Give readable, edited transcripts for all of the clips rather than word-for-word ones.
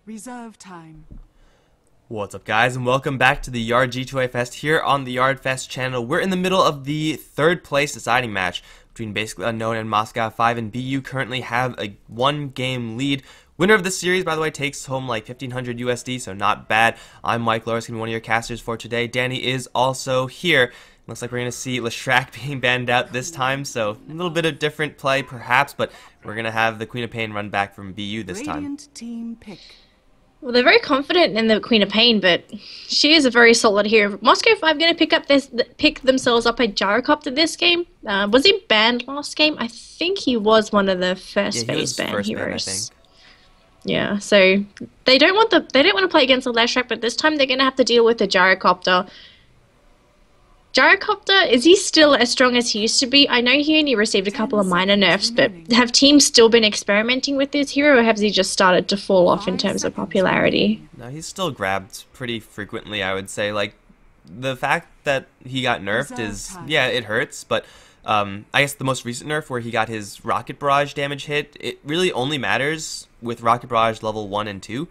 Reserve time. What's up, guys, and welcome back to the Yard G2A Fest here on the Yard Fest channel. We're in the middle of the third place deciding match between Basically Unknown and Moscow 5, and BU currently have a one-game lead. Winner of this series, by the way, takes home like 1,500 USD, so not bad. I'm Mikelorus, going to be one of your casters for today. Danelie is also here. Looks like we're going to see Leshrac being banned out this time, so a little bit of different play perhaps, but we're going to have the Queen of Pain run back from BU this time. Radiant team pick. Well, they're very confident in the Queen of Pain, but she is a very solid hero. Moscow 5 going to pick themselves up a gyrocopter this game. Was he banned last game? I think he was one of the first phase ban heroes. Yeah, so they don't want to play against the Leshrac, but this time they're going to have to deal with the gyrocopter. Gyrocopter, is he still as strong as he used to be? I know he only received a couple of minor nerfs, but have teams still been experimenting with this hero, or has he just started to fall off in terms of popularity? No, he's still grabbed pretty frequently, I would say. Like, the fact that he got nerfed is, yeah, it hurts, but I guess the most recent nerf where he got his Rocket Barrage damage hit, it really only matters with Rocket Barrage level 1 and 2.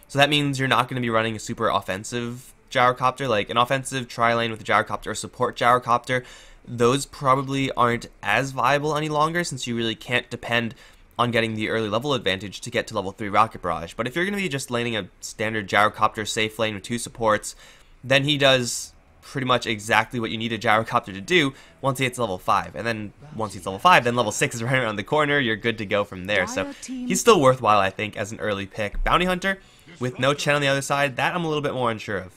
So that means you're not going to be running a super offensive gyrocopter, like an offensive tri-lane with a gyrocopter or support gyrocopter. Those probably aren't as viable any longer, since you really can't depend on getting the early level advantage to get to level 3 Rocket Barrage. But if you're going to be just laning a standard gyrocopter safe lane with 2 supports, then he does pretty much exactly what you need a gyrocopter to do once he hits level 5. And then once he's level 5, then level 6 is right around the corner. You're good to go from there. So he's still worthwhile, I think, as an early pick. Bounty Hunter with no Chen on the other side, that I'm a little bit more unsure of.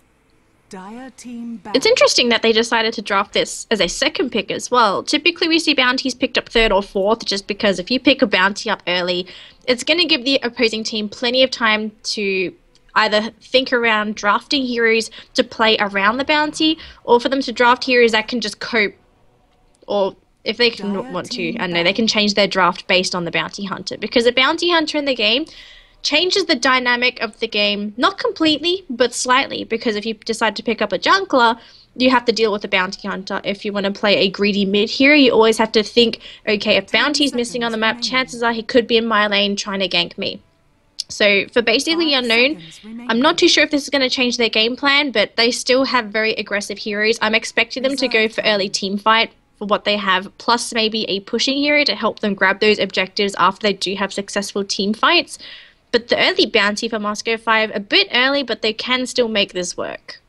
It's interesting that they decided to draft this as a second pick as well. Typically we see bounties picked up third or fourth, just because if you pick a bounty up early, it's going to give the opposing team plenty of time to either think around drafting heroes to play around the bounty, or for them to draft heroes that can just cope, or if they can want to, I don't know, they can change their draft based on the bounty hunter, because a bounty hunter in the game changes the dynamic of the game, not completely, but slightly, because if you decide to pick up a jungler, you have to deal with a bounty hunter. If you want to play a greedy mid hero, you always have to think, okay, if bounty's missing on the map, chances are he could be in my lane trying to gank me. So for Basically Unknown, I'm not too sure if this is going to change their game plan, but they still have very aggressive heroes. I'm expecting them to go for early team fight for what they have, plus maybe a pushing hero to help them grab those objectives after they do have successful team fights. But the early bounty for Moscow 5, a bit early, but they can still make this work.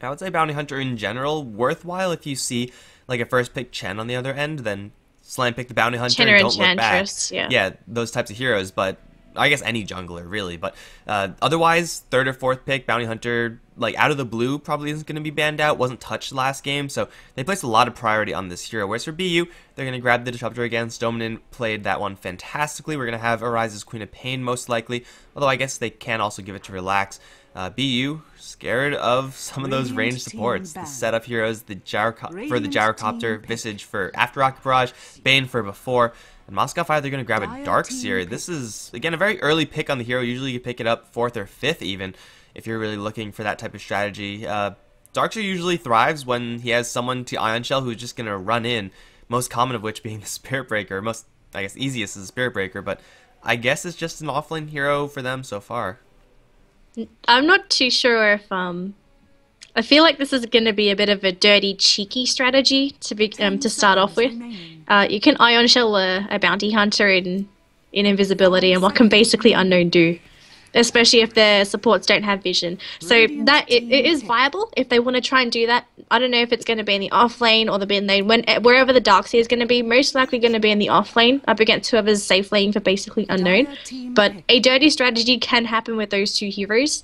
I would say Bounty Hunter in general, worthwhile if you see like a first pick Chen on the other end, then slam pick the Bounty Hunter and don't look back. Yeah, those types of heroes, but I guess any jungler really. But otherwise, third or fourth pick, Bounty Hunter, like out of the blue, probably isn't going to be banned out. Wasn't touched last game, so they placed a lot of priority on this hero. Whereas for BU, they're going to grab the Disruptor again. Stoneman played that one fantastically. We're going to have Arise's Queen of Pain most likely, although I guess they can also give it to Relax. BU, scared of some of those ranged supports. The setup heroes, for the Gyrocopter, Visage for after Rocket Barrage, Bane for before. And Moscow 5, they're going to grab a Darkseer. This is, again, a very early pick on the hero. Usually you pick it up 4th or 5th even, if you're really looking for that type of strategy. Darkseer usually thrives when he has someone to Ion Shell who's just going to run in, most common of which being the Spirit Breaker. Most, I guess, easiest is the Spirit Breaker, but I guess it's just an offlane hero for them so far. I'm not too sure if, I feel like this is going to be a bit of a dirty, cheeky strategy to start off with. You can Ion Shell a bounty hunter in invisibility, and what can Basically Unknown do? Especially if their supports don't have vision. So that it is viable if they want to try and do that. I don't know if it's going to be in the off lane or the mid lane. Wherever the Darkseer is going to be, most likely going to be in the off lane up against whoever's safe lane for Basically Unknown. But a dirty strategy can happen with those two heroes.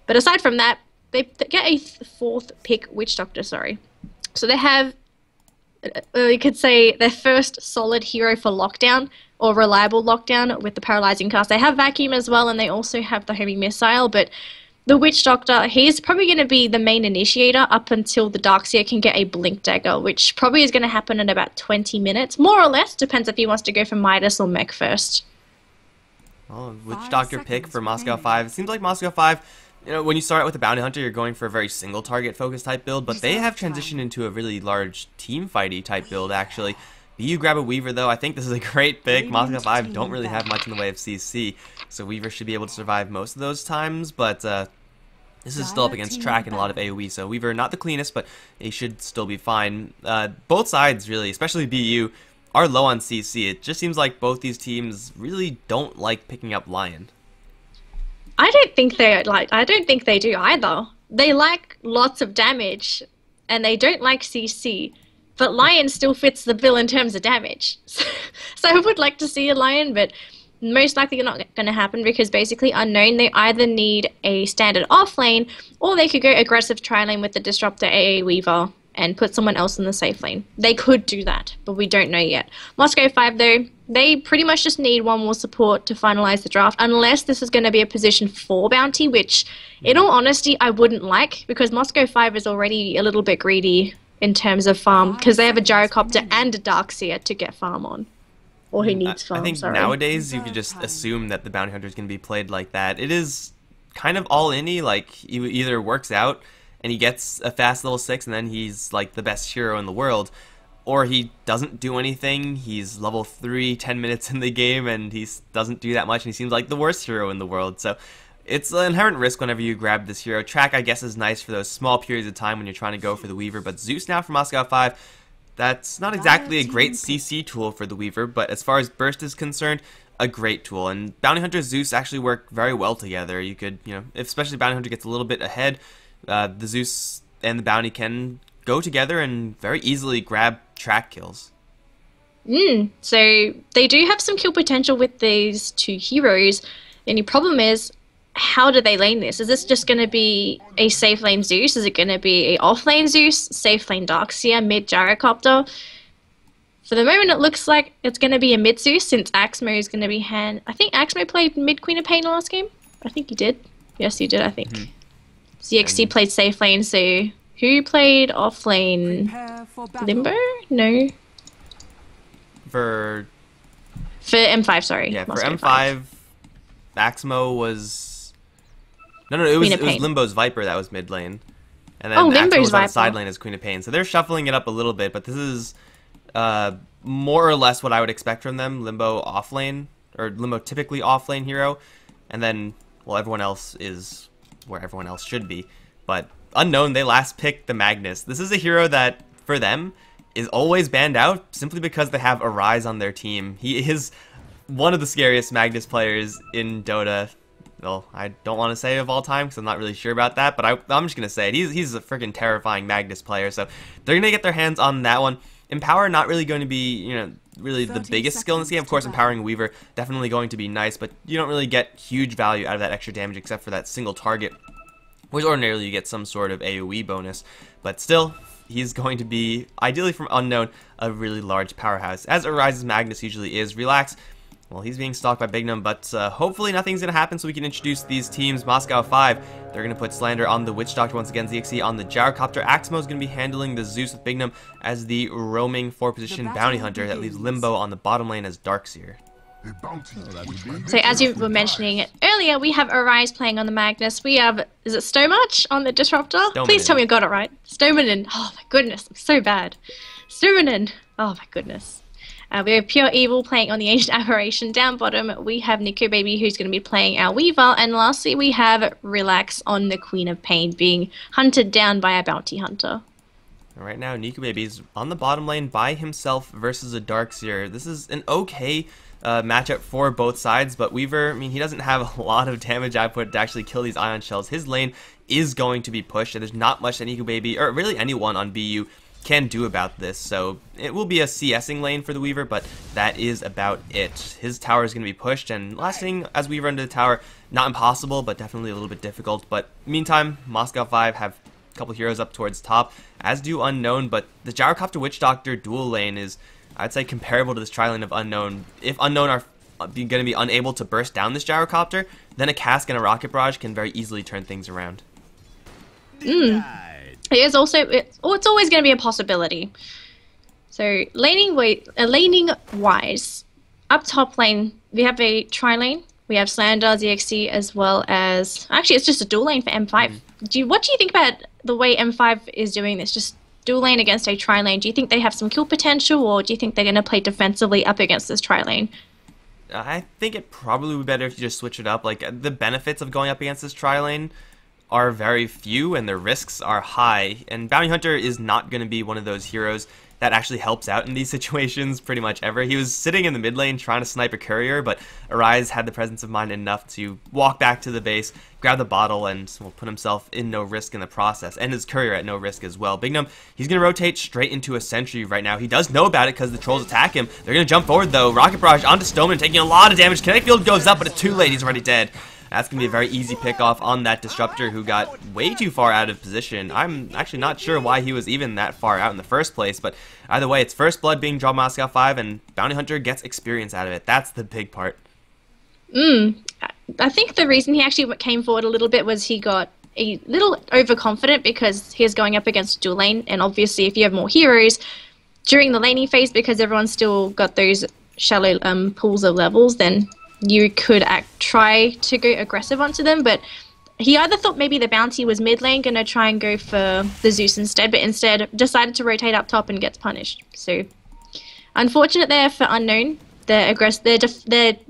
But aside from that, they get a 4th pick Witch Doctor, sorry. So they have, you could say, their first solid hero for lockdown, or reliable lockdown with the paralyzing cast. They have Vacuum as well, and they also have the homing missile, but the Witch Doctor, he's probably going to be the main initiator up until the Darkseer can get a Blink Dagger, which probably is going to happen in about 20 minutes, more or less, depends if he wants to go for Midas or Mech first. Well, Witch Doctor pick for Moscow 5. It seems like Moscow 5, you know, when you start out with a Bounty Hunter, you're going for a very single target focus type build, but they have transitioned into a really large team fighty type build, actually. BU grab a Weaver, though. I think this is a great pick. Moscow 5 don't really have much in the way of CC, so Weaver should be able to survive most of those times, but this is still up against Track and a lot of AoE, so Weaver not the cleanest, but he should still be fine. Both sides, really, especially BU, are low on CC. It just seems like both these teams really don't like picking up Lion. I don't think they do either. They like lots of damage, and they don't like CC. But Lion still fits the bill in terms of damage. So I would like to see a Lion, but most likely not going to happen because basically Unknown, they either need a standard off lane or they could go aggressive tri lane with the Disruptor AA Weaver and put someone else in the safe lane. They could do that, but we don't know yet. Moscow 5, though, they pretty much just need one more support to finalize the draft, unless this is going to be a position 4 bounty, which, in all honesty, I wouldn't like, because Moscow 5 is already a little bit greedy in terms of farm, because they have a Gyrocopter and a Darkseer to get farm on. Or he needs farm, I think nowadays you could just assume that the Bounty Hunter is going to be played like that. It is kind of all-in-y, like, he either works out and he gets a fast level 6 and then he's like the best hero in the world, or he doesn't do anything, he's level 3, 10 minutes in the game, and he doesn't do that much, and he seems like the worst hero in the world. So it's an inherent risk whenever you grab this hero. Track, I guess, is nice for those small periods of time when you're trying to go for the Weaver, but Zeus now for Moscow 5, that's not exactly a great CC tool for the Weaver, but as far as burst is concerned, a great tool. And Bounty Hunter Zeus actually work very well together. You could, if especially Bounty Hunter gets a little bit ahead, the Zeus and the Bounty can go together and very easily grab Track kills. So they do have some kill potential with these two heroes. The only problem is, how do they lane this? Is this just going to be a safe lane Zeus? Is it going to be a off lane Zeus, safe lane Darkseer, mid Gyrocopter? For the moment, it looks like it's going to be a mid Zeus, since Axmo is going to be I think Axmo played mid Queen of Pain last game. I think he did. Yes, he did, I think. ZXC played safe lane, so who played off lane? Limbo? No. For M5, sorry. Yeah, for M5, Axmo was... No, it was Limbo's Viper that was mid lane. And then Axmo was on the side lane as Queen of Pain. So they're shuffling it up a little bit, but this is more or less what I would expect from them. Limbo off lane, or Limbo typically off lane hero. And then, well, everyone else is where everyone else should be. But Unknown, they last picked the Magnus. This is a hero that, for them, is always banned out simply because they have Arise on their team. He is one of the scariest Magnus players in Dota. Well, I don't want to say of all time because I'm not really sure about that, but I'm just going to say it. He's a freaking terrifying Magnus player, so they're going to get their hands on that one. Empower not really going to be, really the biggest skill in this game. Of course, empowering Weaver definitely going to be nice, but you don't really get huge value out of that extra damage except for that single target, which ordinarily you get some sort of AoE bonus. But still, he's going to be, ideally from Unknown, a really large powerhouse, as Arise's Magnus usually is. Relax. Well, he's being stalked by Bignum, but hopefully nothing's going to happen so we can introduce these teams. Moscow 5, they're going to put Slander on the Witch Doctor once again. ZXC on the Gyrocopter. Axmo is going to be handling the Zeus with Bignum as the roaming 4-position Bounty Hunter. That leaves Limbo on the bottom lane as Darkseer. So as you were mentioning earlier, we have Arise playing on the Magnus. We have, is it Stomarch on the Disruptor? Please tell me I got it right. Stomanen. Oh my goodness, I'm so bad. Stomanen. Oh my goodness. We have Pure Evil playing on the Ancient Aberration. Down bottom, we have Nico Baby, who's going to be playing our Weaver. And lastly, we have Relax on the Queen of Pain, being hunted down by a Bounty Hunter. Right now, Nico Baby's on the bottom lane by himself versus a Darkseer. This is an okay matchup for both sides, but Weaver, I mean, he doesn't have a lot of damage output to actually kill these Ion Shells. His lane is going to be pushed, and there's not much that Nico Baby, or really anyone on BU, can do about this. So it will be a CSing lane for the Weaver, but that is about it. His tower is going to be pushed, and lasting as Weaver into the tower, not impossible, but definitely a little bit difficult. But meantime, Moscow 5 have a couple heroes up towards top, as do Unknown, but the Gyrocopter Witch Doctor dual lane is, I'd say, comparable to this tri lane of Unknown. If Unknown are going to be unable to burst down this Gyrocopter, then a Cask and a Rocket Barrage can very easily turn things around. It is also, it's always going to be a possibility. So laning wise, up top lane, we have a tri lane. We have Slander, ZXC, as well as, actually it's just a dual lane for M5. What do you think about the way M5 is doing this? Just dual lane against a tri lane, do you think they have some kill potential, or do you think they're going to play defensively up against this tri lane? I think it probably would be better if you just switch it up. Like, the benefits of going up against this tri lane are very few, and the risks are high. And Bounty Hunter is not going to be one of those heroes that actually helps out in these situations pretty much ever. He was sitting in the mid lane trying to snipe a courier, but Arise had the presence of mind enough to walk back to the base, grab the bottle, and put himself in no risk in the process, and his courier at no risk as well. Bignum, he's going to rotate straight into a sentry right now. He does know about it because the trolls attack him. They're going to jump forward though. Rocket Barrage onto Stoneman, taking a lot of damage. Kinetic Field goes up, but it's too late. He's already dead. That's going to be a very easy pick off on that Disruptor who got way too far out of position. I'm actually not sure why he was even that far out in the first place, but either way, it's first blood being drawn Moscow 5, and Bounty Hunter gets experience out of it. That's the big part. I think the reason he actually came forward a little bit was he got a little overconfident because he's going up against dual lane, and obviously if you have more heroes during the laning phase, because everyone's still got those shallow pools of levels, then you could try to go aggressive onto them, but he either thought maybe the bounty was mid lane going to try and go for the Zeus instead, but instead decided to rotate up top and gets punished. So unfortunate there for Unknown. Their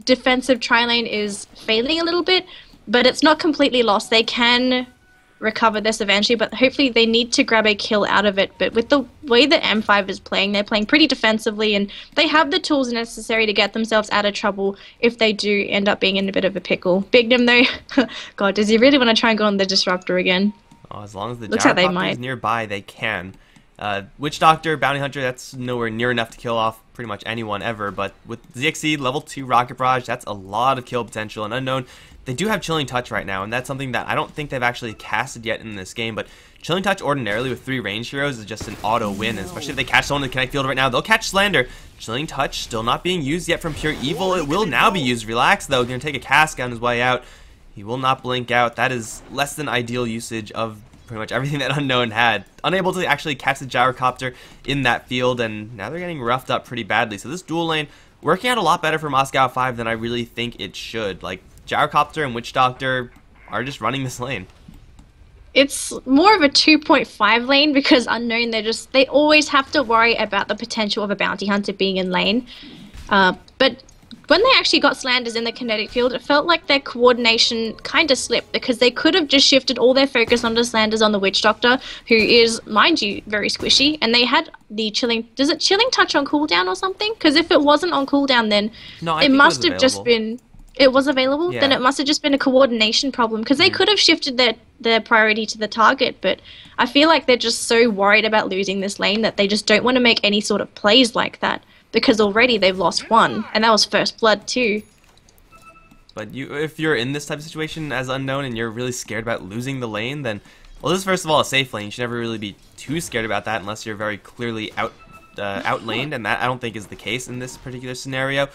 defensive tri lane is failing a little bit, but it's not completely lost. They can recover this eventually, but hopefully they need to grab a kill out of it. But with the way that M5 is playing, they're playing pretty defensively, and they have the tools necessary to get themselves out of trouble if they do end up being in a bit of a pickle. Bignum though, God, does he really want to try and go on the Disruptor again? Oh, as long as the Looks like they Gyrocopter might. is nearby, they can. Witch Doctor, Bounty Hunter, that's nowhere near enough to kill off pretty much anyone ever, but with ZXC, level 2 Rocket Barrage, that's a lot of kill potential. And Unknown, they do have Chilling Touch right now, and that's something that I don't think they've actually casted yet in this game, but Chilling Touch ordinarily with 3 ranged heroes is just an auto win, and especially if they catch someone in the Kinetic Field right now, they'll catch Slander. Chilling Touch still not being used yet from Pure Evil. It will now be used. Relax though, going to take a cask on his way out. He will not blink out. That is less than ideal usage of pretty much everything that Unknown had. Unable to actually catch the Gyrocopter in that field, and now they're getting roughed up pretty badly. So this dual lane working out a lot better for Moscow 5 than I really think it should. Like, Gyrocopter and Witch Doctor are just running this lane. It's more of a 2.5 lane because Unknown, they always have to worry about the potential of a Bounty Hunter being in lane. But when they actually got Slanders in the kinetic field, it felt like their coordination kind of slipped because they could have just shifted all their focus onto Slanders on the Witch Doctor, who is, mind you, very squishy, and they had the Chilling... Does it Chilling Touch on cooldown or something? Because if it wasn't on cooldown, then it must have just been... It was available? Yeah. Then it must have just been a coordination problem, because they could have shifted their priority to the target, but I feel like they're just so worried about losing this lane that they just don't want to make any sort of plays like that, because already they've lost one, and that was first blood too. But if you're in this type of situation as Unknown and you're really scared about losing the lane, then, well, this is first of all a safe lane. You should never really be too scared about that unless you're very clearly outlaned, and that I don't think is the case in this particular scenario.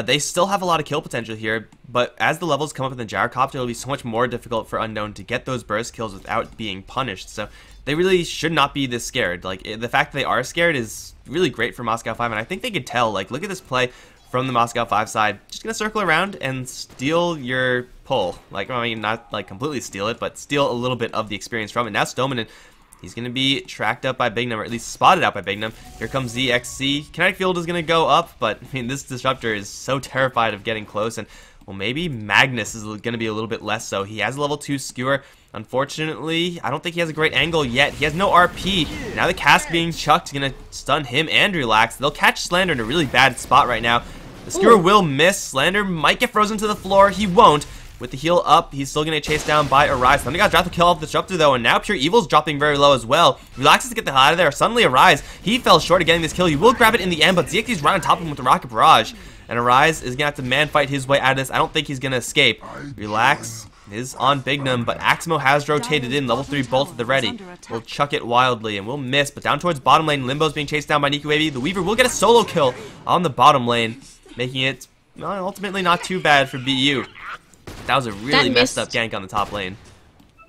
They still have a lot of kill potential here, but as the levels come up in the Gyrocopter, it'll be so much more difficult for Unknown to get those burst kills without being punished. So they really should not be this scared. Like, the fact that they are scared is really great for Moscow 5, and I think they could tell. Like, look at this play from the Moscow 5 side. Just gonna circle around and steal your pull. Like, I mean, not like completely steal it, but steal a little bit of the experience from it. Now Stoneman, he's going to be tracked up by Bignum, or at least spotted out by Bignum. Here comes ZXC. Kinetic Field is going to go up, but I mean, this Disruptor is so terrified of getting close, and well, maybe Magnus is going to be a little bit less so. He has a level 2 skewer. Unfortunately, I don't think he has a great angle yet. He has no RP. Now the cask being chucked is going to stun him and Relax. They'll catch Slander in a really bad spot right now. The skewer will miss. Slander might get frozen to the floor. He won't. With the heal up, he's still going to chase down by Arise. Somebody got dropped to kill off the Disruptor though, and now Pure Evil's dropping very low as well. Relaxes to get the hell out of there. Suddenly Arise, he fell short of getting this kill. He will grab it in the end, but ZXC's right on top of him with the Rocket Barrage. And Arise is going to have to man-fight his way out of this. I don't think he's going to escape. Relax is on Bignum, but Aximo has rotated in. Level 3 bolt at the ready. We'll chuck it wildly, and we'll miss. But down towards bottom lane, Limbo's being chased down by Niku Baby. The Weaver will get a solo kill on the bottom lane, making it ultimately not too bad for BU. That was a really messed up gank on the top lane.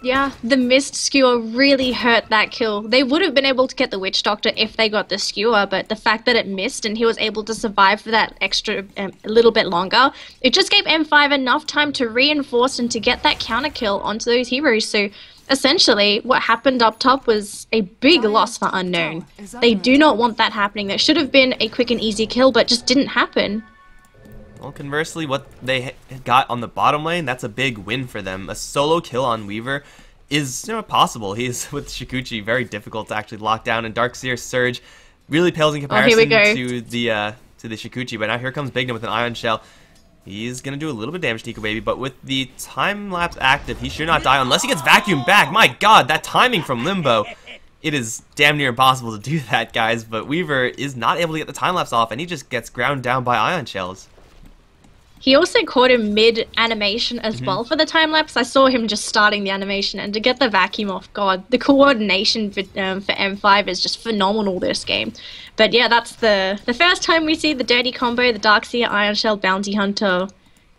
Yeah, the missed skewer really hurt that kill. They would have been able to get the Witch Doctor if they got the skewer, but the fact that it missed and he was able to survive for that extra a little bit longer, it just gave M5 enough time to reinforce and to get that counter kill onto those heroes. So essentially, what happened up top was a big loss for Unknown. They do not want that happening. That should have been a quick and easy kill, but just didn't happen. Well, conversely, what they got on the bottom lane, that's a big win for them. A solo kill on Weaver is possible. He's, with Shukuchi, very difficult to actually lock down, and Darkseer Surge really pales in comparison to the Shukuchi. But now here comes Bignum with an Ion Shell. He's going to do a little bit of damage to Nico Baby, but with the time-lapse active, he should not die unless he gets vacuumed back. My god, that timing from Limbo. It is damn near impossible to do that, guys, but Weaver is not able to get the time-lapse off, and he just gets ground down by Ion Shells. He also caught him mid-animation as well for the time-lapse. I saw him just starting the animation, and to get the vacuum off, god, the coordination for M5 is just phenomenal this game. But yeah, that's the first time we see the dirty combo, the Darkseer, Ion Shell, Bounty Hunter,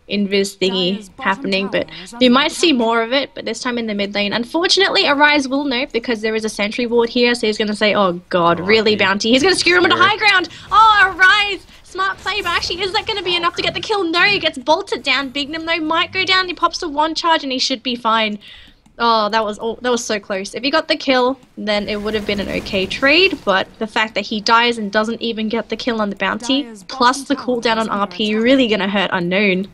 Invis thingy happening, but we might see more of it, but this time in the mid lane. Unfortunately, Arise will know because there is a sentry ward here, so he's going to say, oh god, really, Bounty? He's going to skewer him into high ground! Oh, Arise! Smart play, but actually, is that going to be enough to get the kill? No, he gets bolted down. Bignum, though, might go down. He pops a one charge, and he should be fine. Oh, that was so close. If he got the kill, then it would have been an okay trade, but the fact that he dies and doesn't even get the kill on the Bounty, plus the cooldown on RP, really going to hurt Unknown.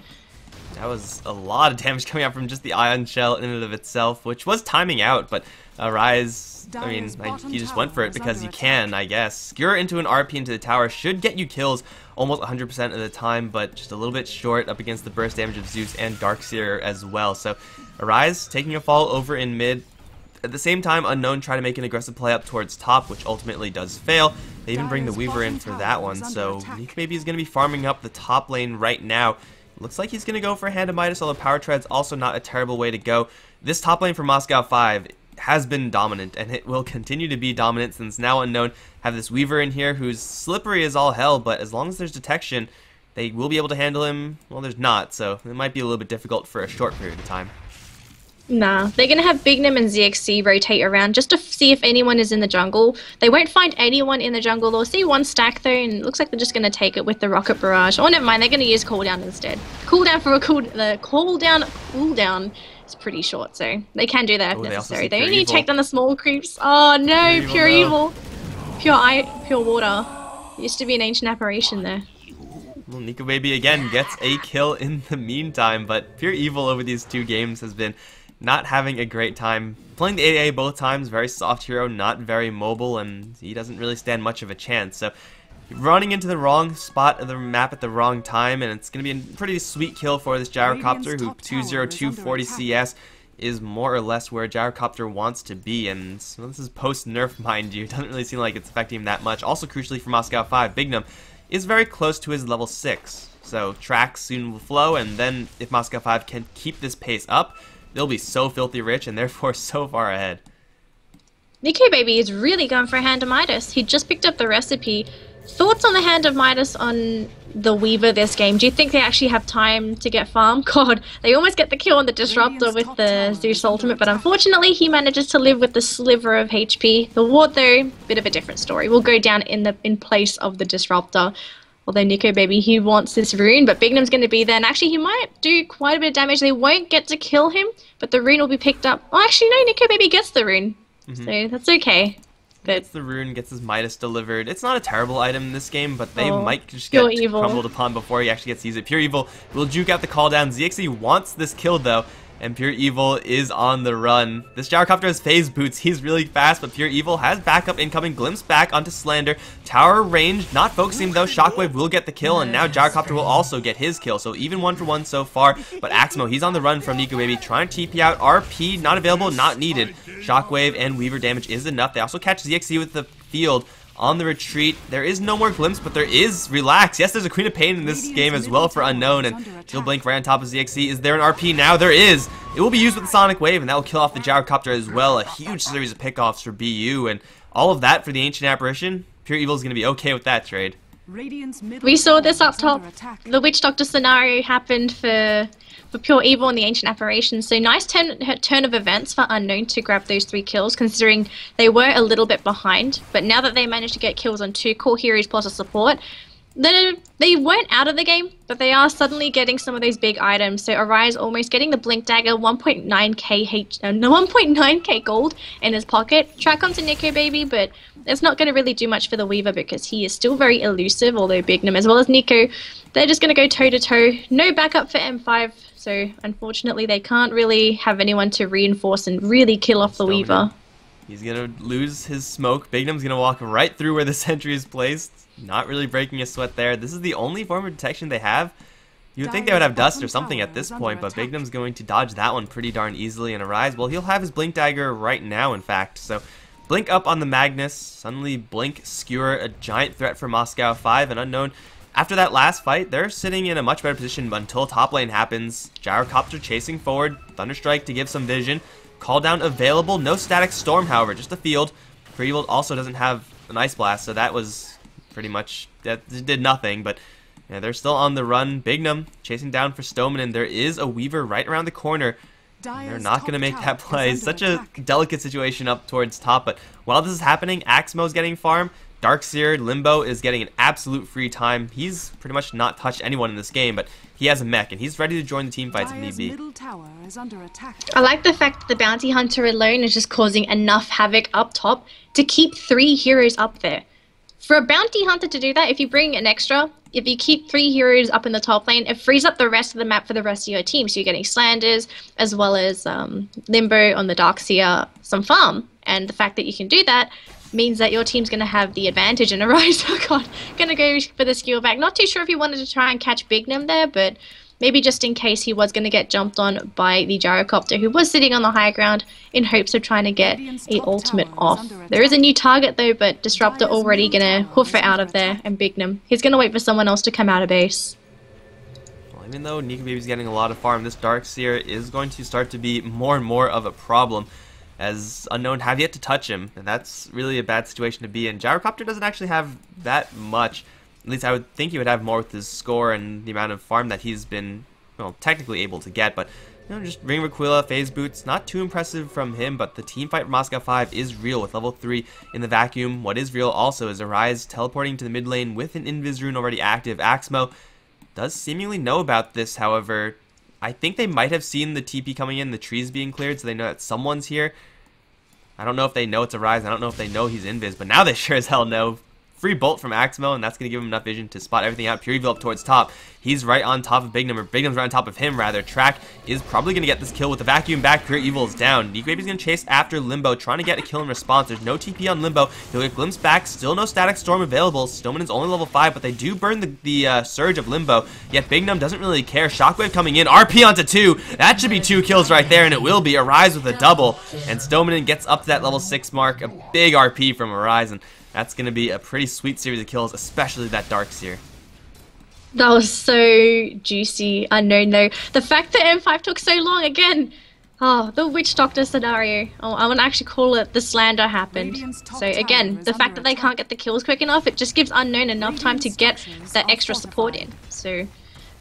That was a lot of damage coming out from just the Ion Shell in and of itself, which was timing out, but Rise, I mean, he just went for it because you can, I guess. Skewer into an RP into the tower should get you kills almost 100% of the time, but just a little bit short up against the burst damage of Zeus and Darkseer as well. So Arise taking a fall over in mid. At the same time, Unknown try to make an aggressive play up towards top, which ultimately does fail. They even bring the Weaver in for that one, so Nico Baby is going to be farming up the top lane right now. Looks like he's going to go for Hand of Midas, although Power Tread's also not a terrible way to go. This top lane for Moscow 5 has been dominant, and it will continue to be dominant since now Unknown have this Weaver in here who's slippery as all hell, but as long as there's detection, they will be able to handle him. Well, there's not, so it might be a little bit difficult for a short period of time. Nah, they're going to have Bignum and ZXC rotate around just to see if anyone is in the jungle. They won't find anyone in the jungle. They'll see one stack though, and it looks like they're just going to take it with the Rocket Barrage. Oh, never mind, they're going to use cooldown instead. Cooldown for a cooldown is pretty short, so they can do that if necessary. They only take down the small creeps. Oh no, pure evil. Pure water. It used to be an ancient apparition there. Well, Nico Baby again gets a kill in the meantime, but Pure Evil over these two games has been not having a great time. Playing the AA both times, very soft hero, not very mobile, and he doesn't really stand much of a chance. So running into the wrong spot of the map at the wrong time, and it's going to be a pretty sweet kill for this Gyrocopter, who 20240 CS is more or less where Gyrocopter wants to be, and well, this is post-nerf, mind you. Doesn't really seem like it's affecting him that much. Also, crucially for Moscow 5, Bignum is very close to his level 6, so tracks soon will flow, and then if Moscow 5 can keep this pace up, they'll be so filthy rich and therefore so far ahead. Nico Baby is really going for a Hand of Midas. He just picked up the recipe. Thoughts on the Hand of Midas on the Weaver this game? Do you think they actually have time to get farm? God, they almost get the kill on the Disruptor with the Zeus ultimate, but unfortunately he manages to live with the sliver of HP. The Ward though, bit of a different story. Will go down in place of the Disruptor. Although Nico Baby, he wants this rune, but Bignum's going to be there, and actually he might do quite a bit of damage. They won't get to kill him, but the rune will be picked up. Oh, actually no, Nico Baby gets the rune, so that's okay. But gets the rune, gets his Midas delivered. It's not a terrible item in this game, but they might just get crumbled upon before he actually gets to use it. Pure Evil will juke out the call down. ZXE wants this kill though, and Pure Evil is on the run. This Gyrocopter has phase boots. He's really fast, but Pure Evil has backup incoming. Glimpse back onto Slander. Tower range, not focusing though. Shockwave will get the kill, and now Gyrocopter will also get his kill. So even 1-for-1 so far, but Axmo, he's on the run from Nico Baby, trying to TP out. RP, not available, not needed. Shockwave and Weaver damage is enough. They also catch ZXE with the field on the retreat. There is no more Glimpse, but there is Relax. Yes, there's a Queen of Pain in this game as well for Unknown, and Shield Blink right on top of ZXE. Is there an RP now? There is! It will be used with the Sonic Wave, and that will kill off the Gyrocopter as well. A huge series of pickoffs for BU, and all of that for the Ancient Apparition. Pure Evil is going to be okay with that trade. We saw this up top. The Witch Doctor scenario happened for Pure Evil and the Ancient Apparition. So nice turn of events for Unknown to grab those 3 kills, considering they were a little bit behind. But now that they managed to get kills on 2 core heroes plus a support, they weren't out of the game, but they are suddenly getting some of those big items. So Arise almost getting the Blink Dagger, 1.9k gold in his pocket. Track onto Nico Baby, but it's not going to really do much for the Weaver because he is still very elusive, although Bignum as well as Nico, they're just going to go toe-to-toe. No backup for M5, so unfortunately they can't really have anyone to reinforce and really kill off the Weaver. He's going to lose his smoke. Bignum's going to walk right through where the sentry is placed. Not really breaking a sweat there. This is the only form of detection they have. You would think they would have dust or something at this point, but Bignum's going to dodge that one pretty darn easily and Arise. Well, he'll have his Blink Dagger right now, in fact. So, Blink up on the Magnus. Suddenly, Blink skewer a giant threat for Moscow 5 and Unknown. After that last fight, they're sitting in a much better position until top lane happens. Gyrocopter chasing forward. Thunderstrike to give some vision. Call down available. No static storm, however, just a field. Pure Evil also doesn't have an Ice Blast, so that was pretty much, that did nothing, but yeah, they're still on the run. Bignum chasing down for Stoneman, and there is a Weaver right around the corner. They're not going to make that play. Such a delicate situation up towards top, but while this is happening, Axmo's getting farm. Darkseer, Limbo is getting an absolute free time. He's pretty much not touched anyone in this game, but he has a mech, and he's ready to join the team fights if need be. I like the fact that the Bounty Hunter alone is just causing enough havoc up top to keep 3 heroes up there. For a Bounty Hunter to do that, if you bring an extra, if you keep 3 heroes up in the top lane, it frees up the rest of the map for the rest of your team. So you're getting Slanders, as well as Limbo on the Darkseer, some farm. And the fact that you can do that means that your team's going to have the advantage in Arise. Oh god, going to go for the skill back. Not too sure if he wanted to try and catch Bignum there, but maybe just in case he was going to get jumped on by the Gyrocopter, who was sitting on the high ground in hopes of trying to get a ultimate off. There is a new target though, but Disruptor already going to hoof it out of there, and Bignum, he's going to wait for someone else to come out of base. Well, even though Nico Baby's getting a lot of farm, this Darkseer is going to start to be more and more of a problem, as Unknown have yet to touch him, and that's really a bad situation to be in. Gyrocopter doesn't actually have that much. At least I would think he would have more with his score and the amount of farm that he's been, well, technically able to get. But, you know, just Ring of Aquila, Phase Boots, not too impressive from him, but the team fight for Moscow 5 is real with level 3 in the vacuum. What is real also is Arise teleporting to the mid lane with an Invis rune already active. Axmo does seemingly know about this, however. I think they might have seen the TP coming in, the trees being cleared, so they know that someone's here. I don't know if they know it's Arise. I don't know if they know he's Invis, but now they sure as hell know. Free bolt from Axmo, and that's going to give him enough vision to spot everything out. Pure Evil up towards top. He's right on top of Bignum, or Bignum's right on top of him, rather. Track is probably going to get this kill with the vacuum back. Pure Evil is down. Nico Baby's going to chase after Limbo, trying to get a kill in response. There's no TP on Limbo. He'll get glimpsed back. Still no static storm available. Stoneman is only level 5, but they do burn the surge of Limbo. Yet Bignum doesn't really care. Shockwave coming in. RP onto 2. That should be 2 kills right there, and it will be. Arise with a double. And Stoneman gets up to that level 6 mark. A big RP from Arise, and that's going to be a pretty sweet series of kills, especially that Darkseer. That was so juicy. Unknown though. The fact that M5 took so long again. Oh, the Witch Doctor scenario. Oh, I want to actually call it the slander happened. So again, the fact that they can't get the kills quick enough, it just gives Unknown enough time to get that extra support in. So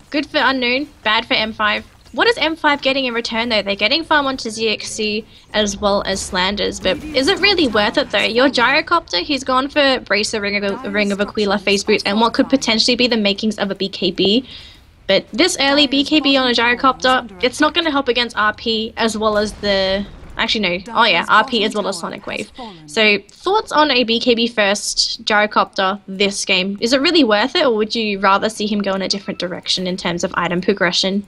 good for Unknown, bad for M5. What is M5 getting in return though? They're getting farm onto ZXC as well as Slanders, but is it really worth it though? Your Gyrocopter, he's gone for Bracer, Ring of Aquila, Phase Boots, and what could potentially be the makings of a BKB. But this early BKB on a Gyrocopter, it's not going to help against RP as well as the... Actually no, oh yeah, RP as well as Sonic Wave. So thoughts on a BKB first Gyrocopter this game? Is it really worth it, or would you rather see him go in a different direction in terms of item progression?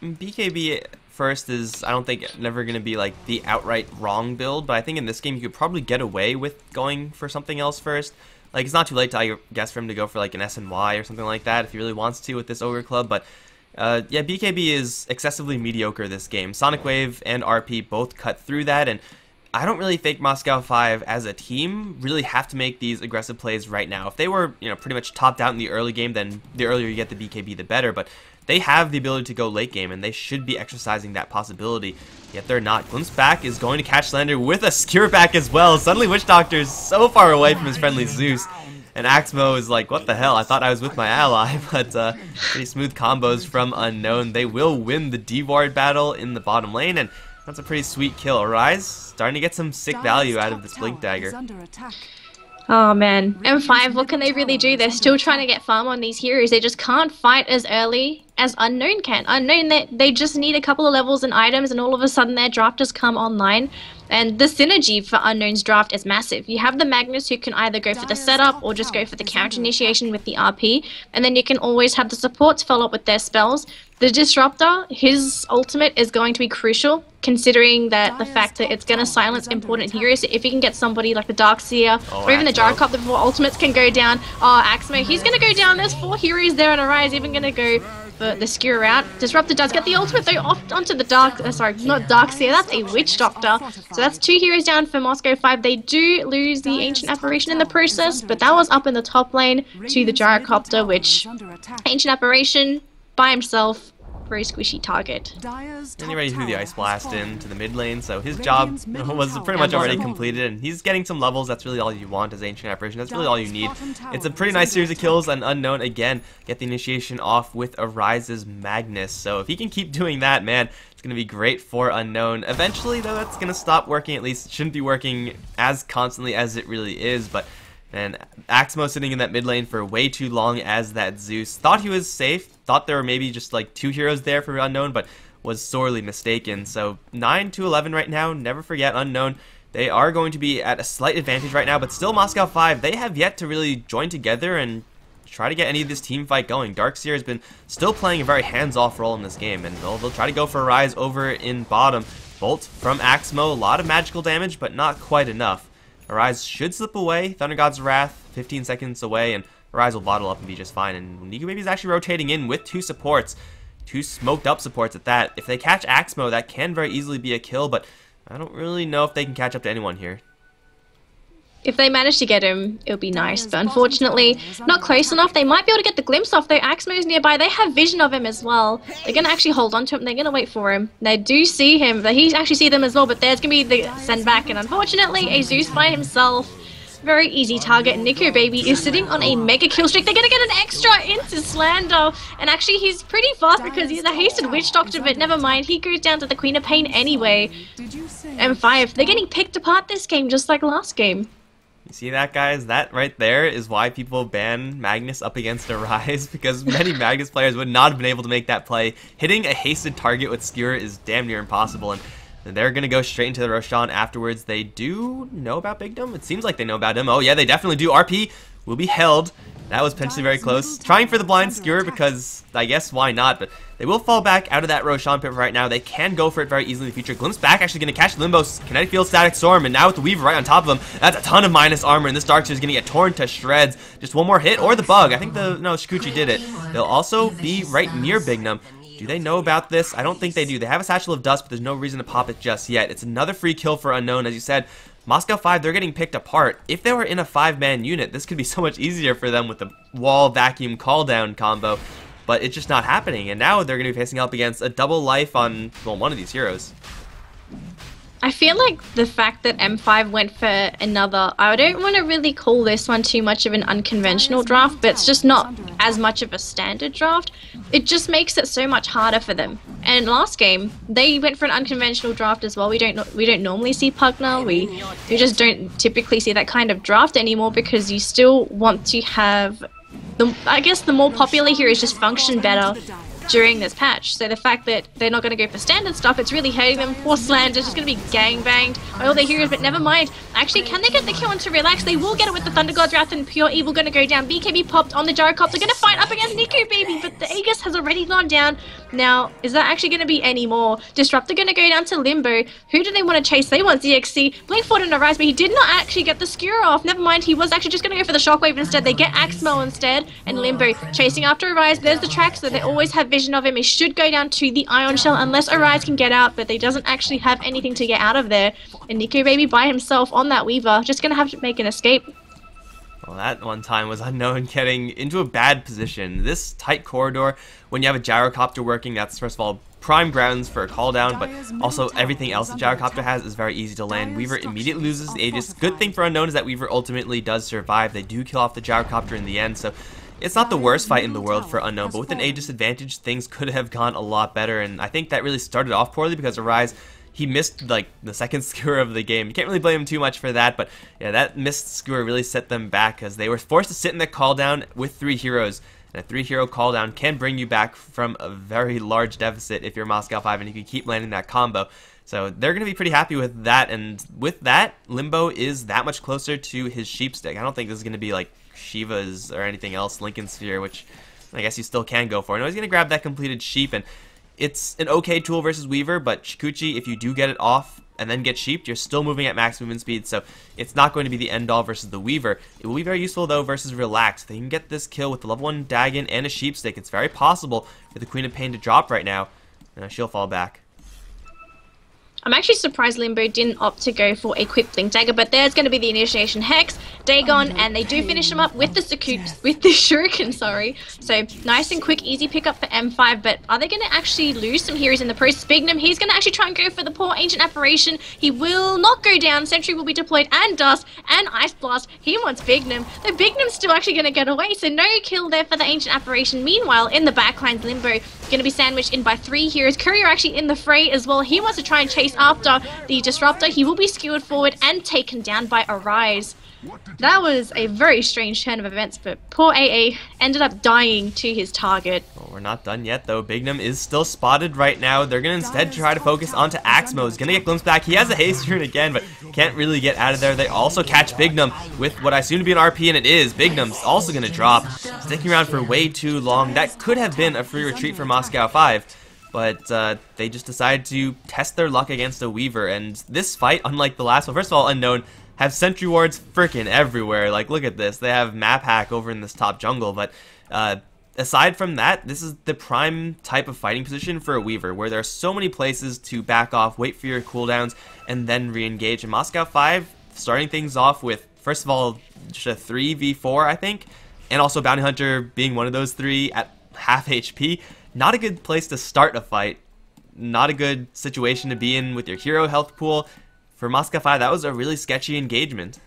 BKB first is, I don't think, never going to be like the outright wrong build, but I think in this game you could probably get away with going for something else first. Like, it's not too late to, I guess, for him to go for like an SNY or something like that if he really wants to with this Ogre Club, but yeah, BKB is excessively mediocre this game. Sonic Wave and RP both cut through that, and I don't really think Moscow 5 as a team really have to make these aggressive plays right now. If they were, you know, pretty much topped out in the early game, then the earlier you get the BKB, the better, but they have the ability to go late game, and they should be exercising that possibility, yet they're not. Glimpse back is going to catch Slander with a skewer back as well. Suddenly Witch Doctor is so far away from his friendly Zeus. And Axmo is like, what the hell? I thought I was with my ally, but pretty smooth combos from Unknown. They will win the D-Ward battle in the bottom lane, and that's a pretty sweet kill. Rise starting to get some sick value out of this Blink Dagger. Oh man, M5, what can they really do? They're still trying to get farm on these heroes. They just can't fight as early as Unknown can. Unknown, they just need a couple of levels and items, and all of a sudden their draft has come online. And the synergy for Unknown's draft is massive. You have the Magnus who can either go for the setup or just go for the counter initiation with the RP, and then you can always have the supports follow up with their spells. The Disruptor, his ultimate is going to be crucial, considering that the fact that it's going to silence important heroes. So if you can get somebody like the Darkseer or even the Gyrocopter before ultimates can go down, Axmo, he's going to go down. There's 4 heroes there, and Arise even going to go for the skewer out. Disruptor does get the ultimate though off onto the not Darkseer, that's a Witch Doctor. So that's 2 heroes down for Moscow 5. They do lose the Ancient Apparition in the process, but that was up in the top lane to the Gyrocopter, which Ancient Apparition by himself, very squishy target. And he already threw the Ice Blast into the mid lane, so his job was pretty much already completed, and he's getting some levels. That's really all you want as Ancient Apparition. That's really all you need. It's a pretty nice series of kills, and Unknown, again, get the initiation off with Arise's Magnus. So if he can keep doing that, man, it's going to be great for Unknown. Eventually, though, that's going to stop working. At least it shouldn't be working as constantly as it really is, but and Axmo sitting in that mid lane for way too long as that Zeus. Thought he was safe, thought there were maybe just like 2 heroes there for Unknown, but was sorely mistaken. So 9-11 right now, never forget Unknown. They are going to be at a slight advantage right now, but still Moscow 5, they have yet to really join together and try to get any of this team fight going. Darkseer has been still playing a very hands-off role in this game, and they'll try to go for a Rise over in bottom. Bolt from Axmo, a lot of magical damage, but not quite enough. Arise should slip away. Thunder God's Wrath, 15 seconds away, and Arise will bottle up and be just fine. And Niku Baby is actually rotating in with 2 supports. 2 smoked up supports at that. If they catch Axmo, that can very easily be a kill, but I don't really know if they can catch up to anyone here. If they manage to get him, it would be nice, but unfortunately, not close enough. They might be able to get the glimpse off, though. Axmo's nearby. They have vision of him as well. They're going to actually hold on to him. They're going to wait for him. They do see him. He actually see them as well, but there's going to be the send back, and unfortunately, a Zeus by himself. Very easy target. Niku Baby is sitting on a mega kill streak. They're going to get an extra into Slander, and actually, he's pretty fast because he's a hasted Witch Doctor, but never mind. He goes down to the Queen of Pain anyway. M5, they're getting picked apart this game, just like last game. You see that, guys? That right there is why people ban Magnus up against Arise, because many Magnus players would not have been able to make that play. Hitting a hasted target with Skewer is damn near impossible, and they're going to go straight into the Roshan afterwards. They do know about Big Dome? It seems like they know about him. Oh yeah, they definitely do. RP will be held. That was potentially very close. Trying for the blind Skewer because I guess why not, but they will fall back out of that Roshan pit right now. They can go for it very easily in the future. Glimpse back, actually going to catch Limbo's Kinetic Field Static Storm, and now with the Weaver right on top of him, that's a ton of minus armor, and this Darkseer is going to get torn to shreds. Just one more hit, or the Bug. I think Shikuchi did it. They'll also be right near Bignum. Do they know about this? I don't think they do. They have a Satchel of Dust, but there's no reason to pop it just yet. It's another free kill for Unknown, as you said. Moscow 5, they're getting picked apart. If they were in a 5-man unit, this could be so much easier for them with the wall vacuum call down combo, but it's just not happening, and now they're going to be facing up against a double life on, well, one of these heroes. I feel like the fact that M5 went for another, I don't want to really call this one too much of an unconventional draft, but it's just not as much of a standard draft. It just makes it so much harder for them. And last game, they went for an unconventional draft as well. We don't normally see Pugna. We just don't typically see that kind of draft anymore because you still want to have I guess the more popular heroes just function better during this patch. So the fact that they're not going to go for standard stuff, it's really hurting them. Poor Slander's just going to be gangbanged by all their heroes, but never mind. Actually, can they get the kill and to relax? They will get it with the Thunder God's Wrath and Pure Evil going to go down. BKB popped on the Gyrocopter. They're going to fight up against Niku Baby, but the Aegis has already gone down. Now, is that actually going to be any more? Disruptor going to go down to Limbo. Who do they want to chase? They want ZXC. Blink forward and Arise, but he did not actually get the Skewer off. Never mind, he was actually just going to go for the Shockwave instead. They get Axmo instead, and Limbo chasing after Arise. There's the track, so they always have vision of him. He should go down to the Ion Shell unless Arise can get out, but they doesn't actually have anything to get out of there. And Niku Baby by himself on that Weaver, just going to have to make an escape. Well, that one time was Unknown getting into a bad position. This tight corridor, when you have a Gyrocopter working, that's first of all prime grounds for a call down, but also everything else the Gyrocopter has is very easy to land. Weaver immediately loses the Aegis. Good thing for Unknown is that Weaver ultimately does survive. They do kill off the Gyrocopter in the end, so it's not the worst fight in the world for Unknown, but with an Aegis advantage, things could have gone a lot better, and I think that really started off poorly because Arise, he missed like the second skewer of the game. You can't really blame him too much for that, but yeah, that missed skewer really set them back because they were forced to sit in the call down with 3 heroes. And a 3-hero call down can bring you back from a very large deficit if you're Moscow 5 and you can keep landing that combo. So they're going to be pretty happy with that, and with that, Limbo is that much closer to his sheep stick. I don't think this is going to be like Shiva's or anything else, Lincoln Sphere, which I guess you still can go for. No, he's going to grab that completed sheep, and it's an okay tool versus Weaver, but Shikuchi, if you do get it off and then get sheeped, you're still moving at max movement speed, so it's not going to be the end all versus the Weaver. It will be very useful though versus Relax. They can get this kill with the level 1 Dagon and a sheep stick. It's very possible for the Queen of Pain to drop right now. She'll fall back. I'm actually surprised Limbo didn't opt to go for a quick Blink Dagger, but there's going to be the Initiation Hex, Dagon, and they do finish him up with the Shuriken, sorry. So nice and quick, easy pickup for M5, but are they going to actually lose some heroes in the process? Bignum, he's going to actually try and go for the poor Ancient Apparition. He will not go down, Sentry will be deployed, and Dust, and Ice Blast. He wants Bignum. The Bignum's still actually going to get away, so no kill there for the Ancient Apparition. Meanwhile, in the backlines, Limbo going to be sandwiched in by 3 heroes. Courier actually in the fray as well. He wants to try and chase after the Disruptor. He will be skewered forward and taken down by Arise. That was a very strange turn of events, but poor AA ended up dying to his target. Well, we're not done yet, though. Bignum is still spotted right now. They're going to instead try to focus onto Axmo. He's going to get glimpsed back. He has a haste rune again, but can't really get out of there. They also catch Bignum with what I assume to be an RP, and it is. Bignum's also going to drop, sticking around for way too long. That could have been a free retreat for Moscow 5. But they just decided to test their luck against a Weaver, and this fight, unlike the last one, first of all, Unknown have sentry wards freaking everywhere. Like, look at this. They have map hack over in this top jungle, but aside from that, this is the prime type of fighting position for a Weaver, where there are so many places to back off, wait for your cooldowns, and then re-engage. And Moscow 5 starting things off with, first of all, just a 3v4, I think, and also Bounty Hunter being one of those 3 at half HP. Not a good place to start a fight. Not a good situation to be in with your hero health pool. For Moscow 5, that was a really sketchy engagement.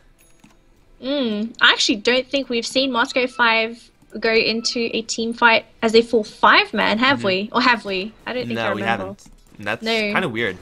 I actually don't think we've seen Moscow 5 go into a team fight as a full 5-man, have we? Or have we? I don't think I remember. No, we haven't. And that's kind of weird.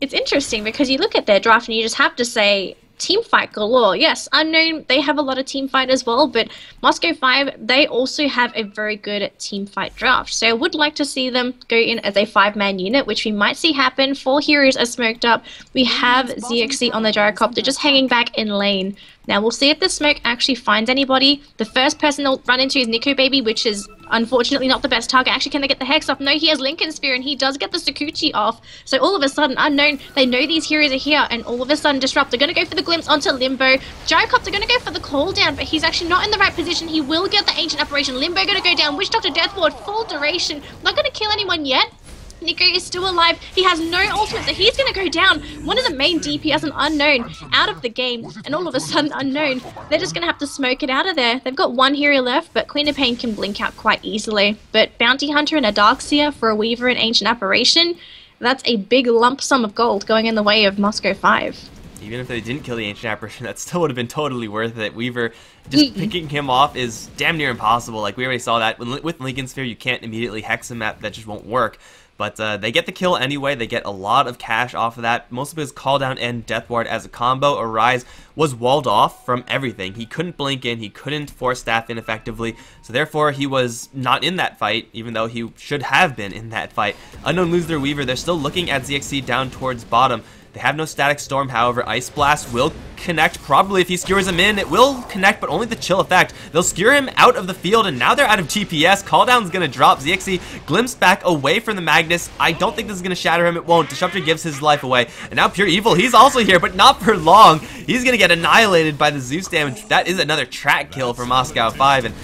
It's interesting because you look at their draft and you just have to say, team fight galore. Yes, Unknown, they have a lot of team fight as well, but Moscow 5, they also have a very good team fight draft. So I would like to see them go in as a 5-man unit, which we might see happen. 4 heroes are smoked up. We have ZXC on the Gyrocopter just hanging back in lane. Now we'll see if the smoke actually finds anybody. The first person they'll run into is Nico Baby, which is unfortunately not the best target. Actually, can they get the Hex off? No, he has Lincoln Sphere, and he does get the Sakuchi off. So all of a sudden, Unknown, they know these heroes are here, and all of a sudden, Disrupt, they're going to go for the glimpse onto Limbo. Gyrocopter going to go for the call down, but he's actually not in the right position. He will get the Ancient Apparition. Limbo going to go down. Witch Doctor Death Ward, full duration. Not going to kill anyone yet. Nico is still alive. He has no ultimate, so he's going to go down. One of the main DPS, an Unknown, out of the game. And all of a sudden, Unknown, they're just going to have to smoke it out of there. They've got 1 hero left, but Queen of Pain can blink out quite easily. But Bounty Hunter and a Darkseer for a Weaver and Ancient Apparition, that's a big lump sum of gold going in the way of Moscow 5. Even if they didn't kill the Ancient Apparition, that still would have been totally worth it. Weaver, just picking him off is damn near impossible. Like, we already saw that. With Lincoln Sphere, you can't immediately hex him. That just won't work. But they get the kill anyway. They get a lot of cash off of that, mostly because Call Down and Death Ward as a combo. Arise was walled off from everything. He couldn't blink in, he couldn't force staff in effectively, so therefore he was not in that fight, even though he should have been in that fight. Unknown lose their Weaver. They're still looking at ZXC down towards bottom. They have no Static Storm, however. Ice Blast will connect, probably if he skewers him in. It will connect, but only the chill effect. They'll skewer him out of the field, and now they're out of GPS. Call Down's going to drop. ZXC glimpse back away from the Magnus. I don't think this is going to shatter him. It won't. Disruptor gives his life away. And now Pure Evil, he's also here, but not for long. He's going to get annihilated by the Zeus damage. That is another track kill for Moscow 5. And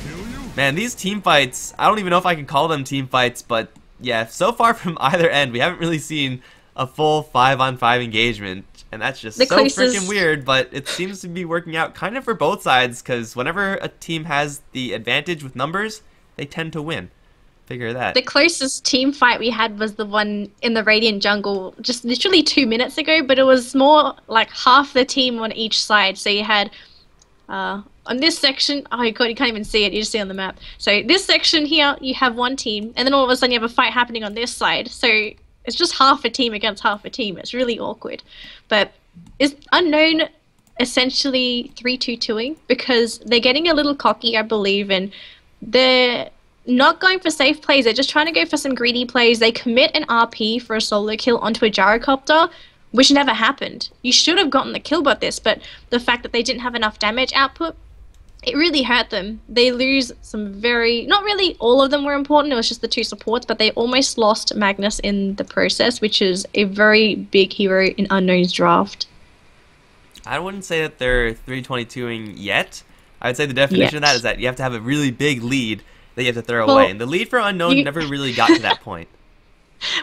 man, these team fights, I don't even know if I can call them team fights, but yeah, so far from either end, we haven't really seen a full 5-on-5 engagement, and that's just so freaking weird, but it seems to be working out kind of for both sides, because whenever a team has the advantage with numbers, they tend to win. figure that. The closest team fight we had was the one in the Radiant jungle just literally 2 minutes ago, but it was more like half the team on each side. So you had on this section, oh god, you can't even see it, you just see it on the map. So this section here, you have one team, and then all of a sudden you have a fight happening on this side. So it's just half a team against half a team. It's really awkward. But is Unknown essentially 3-2-2ing? Because they're getting a little cocky, I believe, and they're not going for safe plays. They're just trying to go for some greedy plays. They commit an RP for a solo kill onto a gyrocopter, which never happened. You should have gotten the kill by this, but the fact that they didn't have enough damage output, it really hurt them. They lose some not really all of them were important, it was just the 2 supports, but they almost lost Magnus in the process, which is a very big hero in Unknown's draft. I wouldn't say that they're 322ing yet. I would say the definition of that is that you have to have a really big lead that you have to throw away. And the lead for Unknown never really got to that point.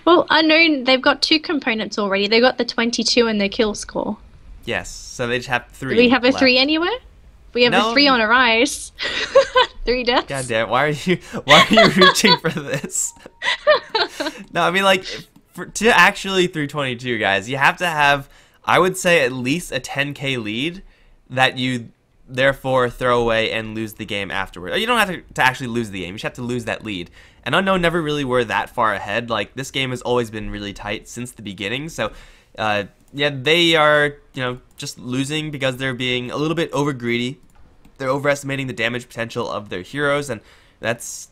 Well, Unknown, they've got 2 components already. They've got the 22 and their kill score. Yes, so they just have 3. Do we have a 3 anywhere? We have a 3 on Arise. 3 deaths. God damn, why are you reaching for this? No, I mean, like, to actually 322, guys, you have to have, I would say, at least a 10k lead that you therefore throw away and lose the game afterward. You don't have to actually lose the game, you just have to lose that lead. And Unknown never really were that far ahead. Like, this game has always been really tight since the beginning, so yeah, they are, just losing because they're being a little bit over greedy. They're overestimating the damage potential of their heroes, and that's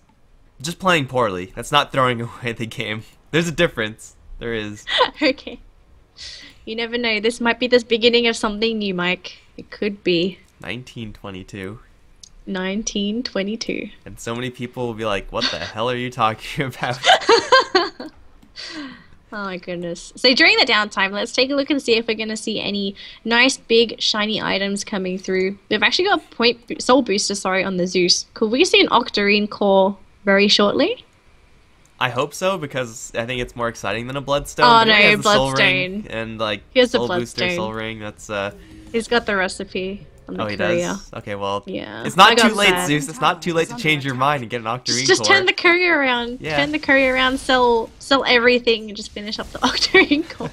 just playing poorly. That's not throwing away the game. There's a difference. There is. Okay. You never know. This might be the beginning of something new, Mike. It could be. 1922. 1922. And so many people will be like, what the hell are you talking about? Oh my goodness. So during the downtime, let's take a look and see if we're going to see any nice big shiny items coming through. We've actually got a soul booster, on the Zeus. Could we see an Octarine core very shortly? I hope so, because I think it's more exciting than a Bloodstone. Oh no, Bloodstone. And like, here's soul the booster, soul ring, that's He's got the recipe. Oh, he does? Okay, well, yeah. It's not too late, Zeus. It's not too late to change your mind and get an Octarine Just core. turn the courier around. Yeah. Turn the courier around, sell everything, and just finish up the Octarine core.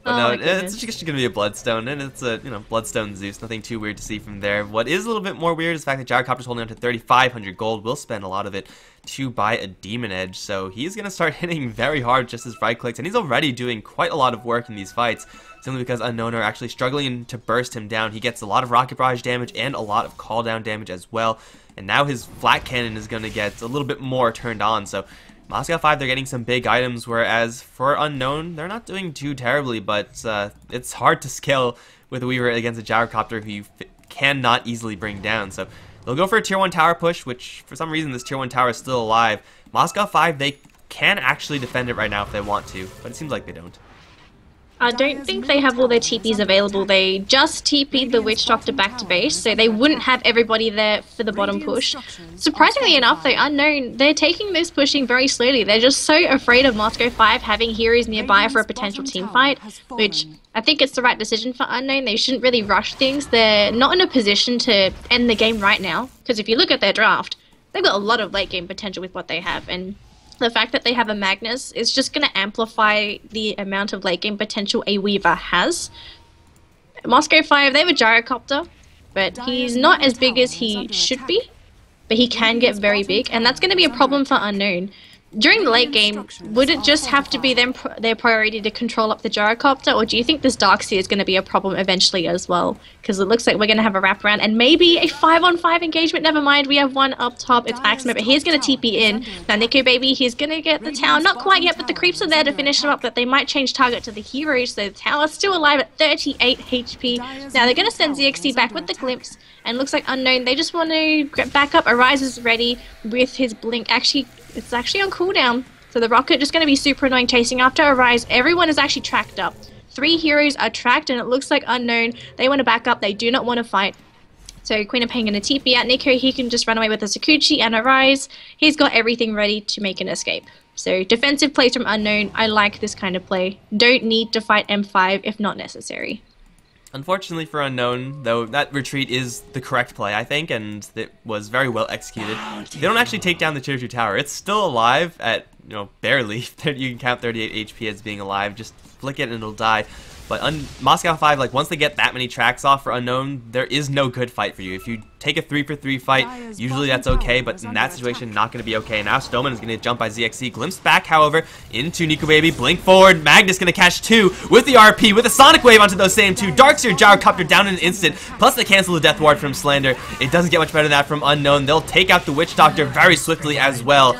But no, it's just going to be a Bloodstone, and it's a, Bloodstone Zeus. Nothing too weird to see from there. What is a little bit more weird is the fact that Gyrocopter's holding on to 3,500 gold. Will spend a lot of it to buy a Demon Edge, so he's going to start hitting very hard just as right clicks, and he's already doing quite a lot of work in these fights, simply because Unknown are actually struggling to burst him down. He gets a lot of Rocket Barrage damage and a lot of call down damage as well, and now his Flat Cannon is going to get a little bit more turned on, so Moscow 5, they're getting some big items, whereas for Unknown, they're not doing too terribly, but it's hard to scale with a Weaver against a Gyrocopter who you cannot easily bring down, so they'll go for a Tier 1 tower push, which for some reason this Tier 1 tower is still alive. Moscow 5, they can actually defend it right now if they want to, but it seems like they don't. I don't think they have all their TPs available. They just TP'd the Witch Doctor back to base, so they wouldn't have everybody there for the bottom push. Surprisingly enough, though, Unknown, they're taking this pushing very slowly. They're just so afraid of Moscow 5 having heroes nearby for a potential team fight, which I think it's the right decision for Unknown. They shouldn't really rush things. They're not in a position to end the game right now, because if you look at their draft, they've got a lot of late game potential with what they have, and the fact that they have a Magnus is just going to amplify the amount of late game potential a Weaver has. Moscow 5, they have a Gyrocopter, but he's not as big as he should be, but he can get very big, and that's going to be a problem for Unknown. During the late game, would it just have to be their priority to control up the Gyrocopter, or do you think this Darkseer is going to be a problem eventually as well? Because it looks like we're going to have a wraparound and maybe a 5-on-5 engagement. Never mind, we have one up top. It's Axeman, but he's going to TP in. Now, Nico Baby, he's going to get the tower. Not quite yet, but the creeps are there to finish him up, but they might change target to the heroes, so the tower's still alive at 38 HP. Now, they're going to send ZXC back with the Glimpse, and looks like Unknown, they just want to get back up. Arise is ready with his Blink. Actually, it's actually on cooldown, so the Rocket just going to be super annoying chasing after Arise. Everyone is actually tracked up. 3 heroes are tracked, and it looks like Unknown, they want to back up, they do not want to fight. So Queen of Pain going to TP out. Nico, he can just run away with a Sakuchi and Arise. He's got everything ready to make an escape. So defensive plays from Unknown, I like this kind of play. Don't need to fight M5 if not necessary. Unfortunately for Unknown, though, that retreat is the correct play, I think, and it was very well executed. They don't actually take down the Tier 2 tower. It's still alive at, barely. You can count 38 HP as being alive. Just flick it and it'll die. But Moscow 5, like, once they get that many tracks off for Unknown, there is no good fight for you. If you take a 3-for-3 fight, usually that's okay, but in that situation, not going to be okay. Now Stoneman is going to jump by ZXC. Glimpse back, however, into Nico Baby. Blink forward. Magnus going to catch 2 with the RP, with a Sonic Wave onto those same 2. Darkseer Gyrocopter down in an instant, plus they cancel the Death Ward from Slander. It doesn't get much better than that from Unknown. They'll take out the Witch Doctor very swiftly as well.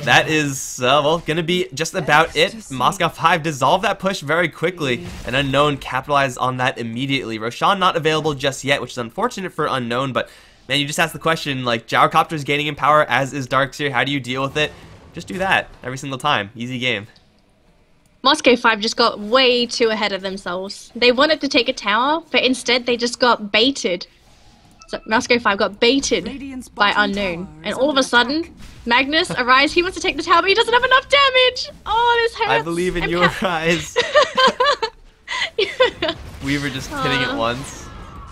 That is, well, going to be just about it. Moscow 5 dissolved that push very quickly, and Unknown capitalized on that immediately. Roshan not available just yet, which is unfortunate for Unknown, but, man, you just asked the question, like, Gyrocopter's gaining in power, as is Darkseer. How do you deal with it? Just do that every single time. Easy game. Moscow 5 just got way too ahead of themselves. They wanted to take a tower, but instead they just got baited. So Moscow 5 got baited by Unknown, and all of a sudden, Magnus, Arise, he wants to take the tower, but he doesn't have enough damage! Oh, this hurts! I believe in you, Arise. Weaver just hitting it once.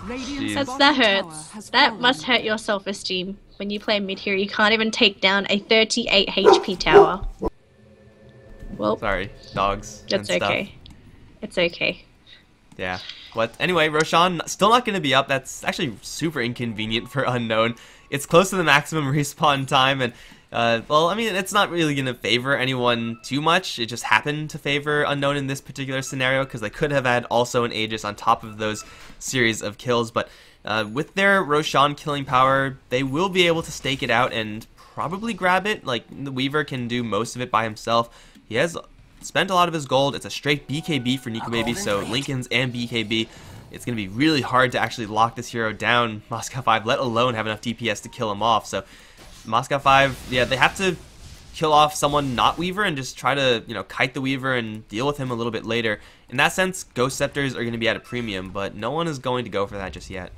That hurts. That must hurt your self-esteem. When you play mid here, you can't even take down a 38 HP tower. Well, sorry, dogs. It's okay. It's okay. Yeah. But anyway, Roshan still not going to be up. That's actually super inconvenient for Unknown. It's close to the maximum respawn time, and well, I mean, it's not really going to favor anyone too much. It just happened to favor Unknown in this particular scenario because they could have had also an Aegis on top of those series of kills. But with their Roshan killing power, they will be able to stake it out and probably grab it. Like, the Weaver can do most of it by himself. He has spent a lot of his gold. It's a straight BKB for Nico Baby, so Lincoln's and BKB. It's going to be really hard to actually lock this hero down, Moscow 5, let alone have enough DPS to kill him off. So Moscow 5, yeah, they have to kill off someone not Weaver and just try to, kite the Weaver and deal with him a little bit later. In that sense, Ghost Scepters are going to be at a premium, but no one is going to go for that just yet.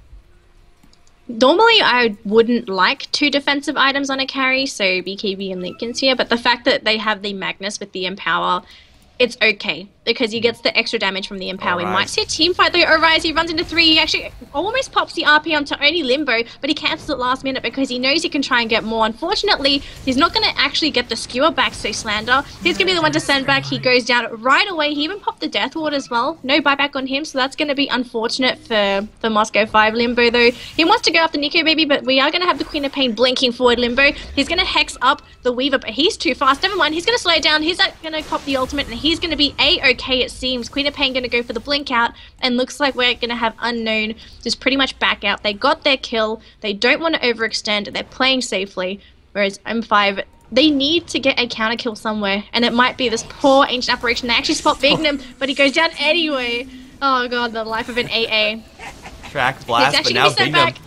Normally, I wouldn't like 2 defensive items on a carry, so BKB and Lincoln's here, but the fact that they have the Magnus with the Empower, it's okay, because he gets the extra damage from the Empower. We might see a team fight though. Arise, he runs into 3, he actually almost pops the RP onto only Limbo, but he cancels it last minute because he knows he can try and get more. Unfortunately, he's not going to actually get the skewer back, so Slander, he's going to be the one to send back. He goes down right away. He even popped the Death Ward as well. No buyback on him, so that's going to be unfortunate for Moscow 5. Limbo though, he wants to go after Nico Baby, but we are going to have the Queen of Pain blinking forward Limbo. He's going to hex up the Weaver, but he's too fast. Never mind, he's going to slow it down. He's going to cop the ultimate, and he's going to be A-okay, it seems. Queen of Pain going to go for the blink out, and looks like we're going to have Unknown just pretty much back out. They got their kill. They don't want to overextend. They're playing safely, whereas M5, they need to get a counter kill somewhere, and it might be this poor Ancient Apparition. They actually spot Bignum, but he goes down anyway. Oh god, the life of an AA. Track blast, but now Bignum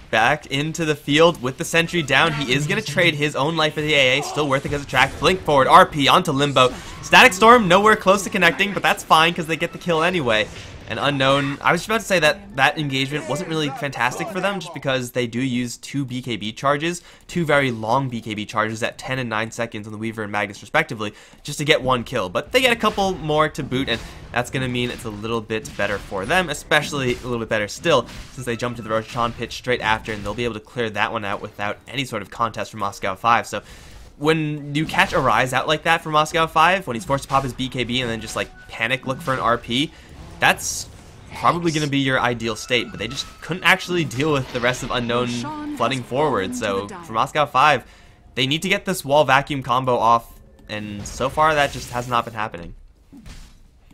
back into the field with the sentry down. He is going to trade his own life for the AA. Still worth it because of track. Blink forward, RP onto Limbo. Static Storm nowhere close to connecting, but that's fine because they get the kill anyway. And Unknown, I was just about to say that that engagement wasn't really fantastic for them just because they do use 2 BKB charges, 2 very long BKB charges at 10 and 9 seconds on the Weaver and Magnus respectively, just to get 1 kill. But they get a couple more to boot, and that's going to mean it's a little bit better for them, especially a little bit better still since they jump to the Roshan pitch straight after, and they'll be able to clear that one out without any sort of contest from Moscow 5. So when you catch a Rise out like that from Moscow 5, when he's forced to pop his BKB and then just like panic look for an RP, that's probably going to be your ideal state, but they just couldn't actually deal with the rest of Unknown flooding forward. So for Moscow 5, they need to get this wall vacuum combo off, and so far that just has not been happening.